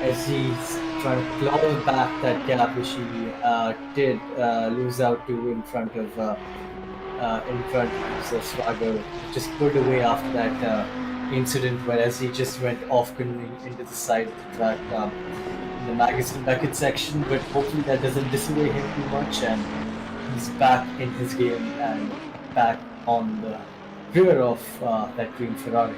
as he's trying to claw back that gap which he did lose out to in front of so Swagger, just pulled away after that incident whereas he just went off canoeing into the side of the track in the Magazine Beckett section. But hopefully that doesn't dissuade him too much, and he's back in his game and back on the rear of that green Ferrari.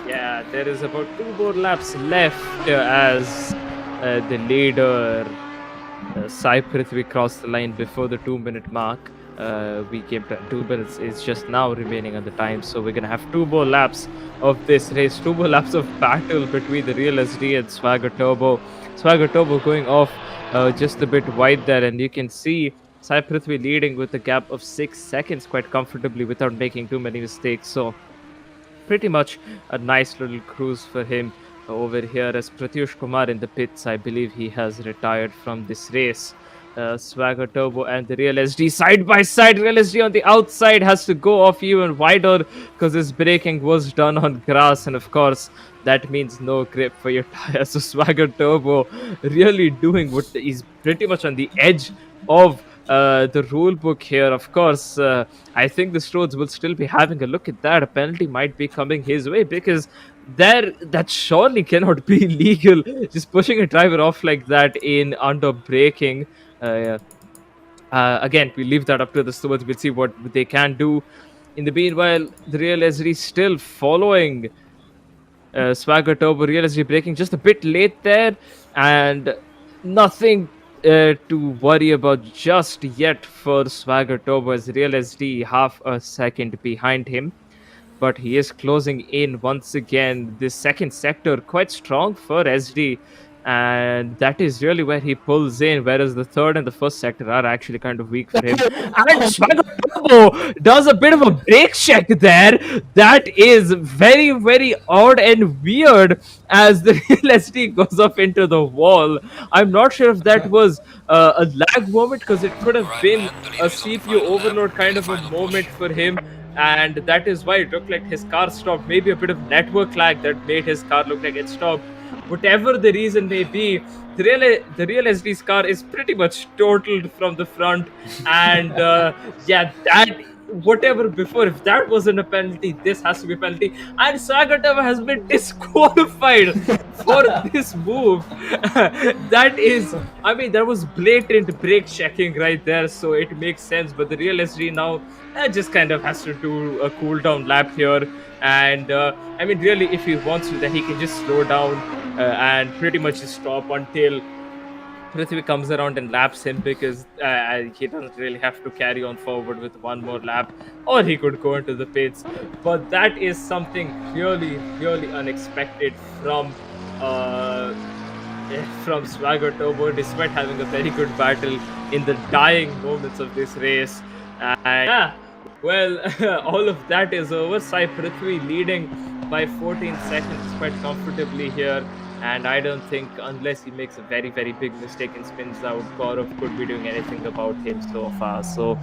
Yeah, there is about 2 more laps left as the leader Sai Prithvi crossed the line before the 2-minute mark. We came to 2 minutes is just now remaining on the time, so we're gonna have 2 more laps of this race, 2 more laps of battle between the real SD and Swagger Turbo. Swagger Turbo going off just a bit wide there, and you can see Sai Prithvi leading with a gap of 6 seconds quite comfortably without making too many mistakes. So pretty much a nice little cruise for him over here, as Pratyush Kumar in the pits. I believe he has retired from this race. Swagger Turbo and the Real SD side by side. Real SD on the outside has to go off even wider because his braking was done on grass, and of course that means no grip for your tire. So Swagger Turbo really doing what he's pretty much on the edge of the rule book here. Of course, I think the Strodes will still be having a look at that. A penalty might be coming his way because that surely cannot be legal. Just pushing a driver off like that in under braking. Uh, Again, we leave that up to the stewards. We'll see what they can do. In the meanwhile, the Real Esri still following Swagger Turbo. Real Esri braking just a bit late there, and nothing to worry about just yet for Swagger Turbo as Real SD half a second behind him. But he is closing in once again. This second sector quite strong for SD, and that is really where he pulls in. Whereas the third and the first sector are actually kind of weak for him. And Swagger Turbo does a bit of a brake check there. That is very, very odd and weird as the real SD goes up into the wall. I'm not sure if that was a lag moment because it could have been a CPU overload kind of a moment for him, and that is why it looked like his car stopped. Maybe a bit of network lag that made his car look like it stopped. Whatever the reason may be, the real SD's car is pretty much totaled from the front, and yeah, that whatever before, if that wasn't a penalty, this has to be a penalty. And Sagatava has been disqualified for this move. That is, I mean, there was blatant brake checking right there, so it makes sense. But the real SD now just kind of has to do a cool down lap here. And I mean, really, if he wants to, then he can just slow down and pretty much just stop until Prithvi comes around and laps him, because he doesn't really have to carry on forward with one more lap, or he could go into the pits. But that is something really, really unexpected uh, from Swagger Turbo, despite having a very good battle in the dying moments of this race. And yeah, well, all of that is over. Sai Prithvi leading by 14 seconds quite comfortably here. And I don't think, unless he makes a very, very big mistake and spins out, Gaurav could be doing anything about him so far. So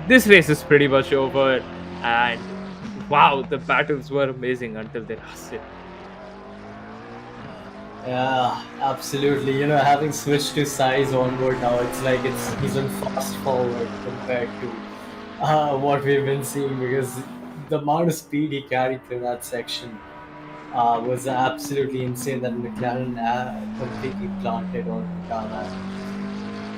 this race is pretty much over. And wow, the battles were amazing until they lasted. Yeah, absolutely. You know, having switched to size onboard now, it's like he's on fast forward compared to what we've been seeing, because the amount of speed he carried through that section was absolutely insane. That McLaren completely planted on tarmac,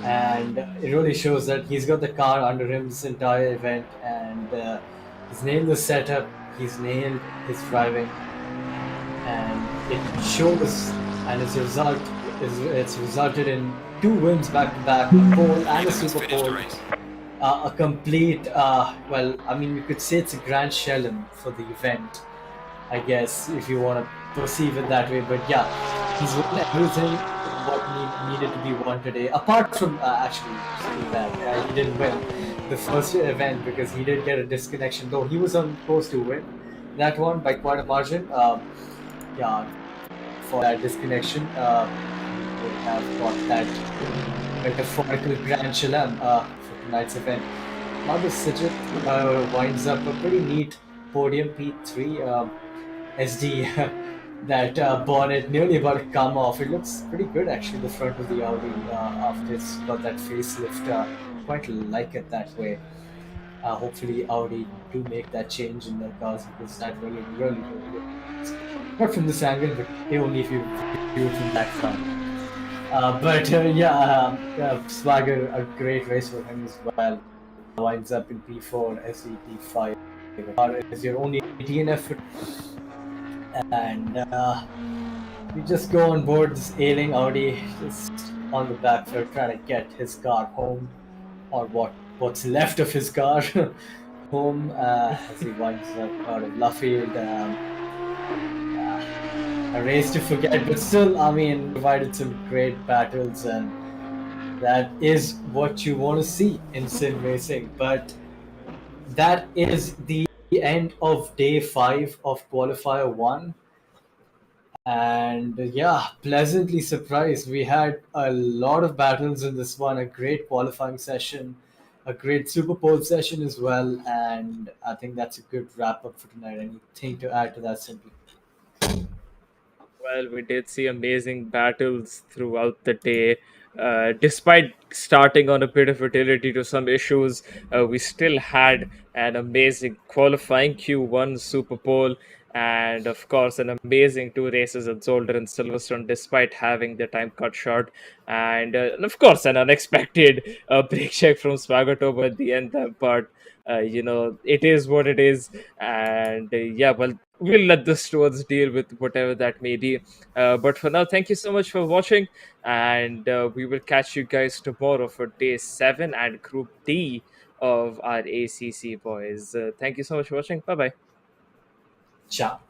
and it really shows that he's got the car under him this entire event, and he's nailed the setup, he's nailed his driving, and it shows. And as a result, it's resulted in 2 wins back to back, a pole and a super pole. A complete, well, I mean, you could say it's a grand slalom for the event, I guess, if you want to perceive it that way. But yeah, he's won everything what needed to be won today. Apart from, actually, screw that, he didn't win the first event because he did get a disconnection, though he was on course to win that one by quite a margin. Yeah, for that disconnection, we would have got that metaphorical grand shalom for tonight's event. Now the Sijit winds up a pretty neat podium, P3 SD. That bonnet nearly about to come off. It looks pretty good actually, the front of the Audi after it's got that facelift. Quite like it that way. Hopefully Audi do make that change in their cars, because that really, really, really good. Not from this angle, but only if you view it from that front. But yeah, Swagger, a great race for him as well. Winds up in P4, SE P5. Is your only DNF, and you just go on board this ailing Audi, just on the back foot, trying to get his car home, or what's left of his car home, as he winds up out of Luffield. A race to forget, but still, I mean, provided some great battles, and that is what you want to see in sim racing. But that is the end of day 5 of qualifier 1. And yeah, pleasantly surprised. We had a lot of battles in this one, a great qualifying session, a great Super Bowl session as well, and I think that's a good wrap up for tonight. Anything to add to that, Simply? Well, we did see amazing battles throughout the day. Despite starting on a bit of utility to some issues, we still had an amazing qualifying Q1 Super Bowl, and of course, an amazing two races at Zolder and Silverstone, despite having the time cut short, and of course, an unexpected brake check from Swagatobo at the end. But it is what it is, and yeah, well, we'll let the stewards deal with whatever that may be. But for now, thank you so much for watching, and we will catch you guys tomorrow for day 7 and Group D of our ACC boys. Thank you so much for watching. Bye bye. Ciao.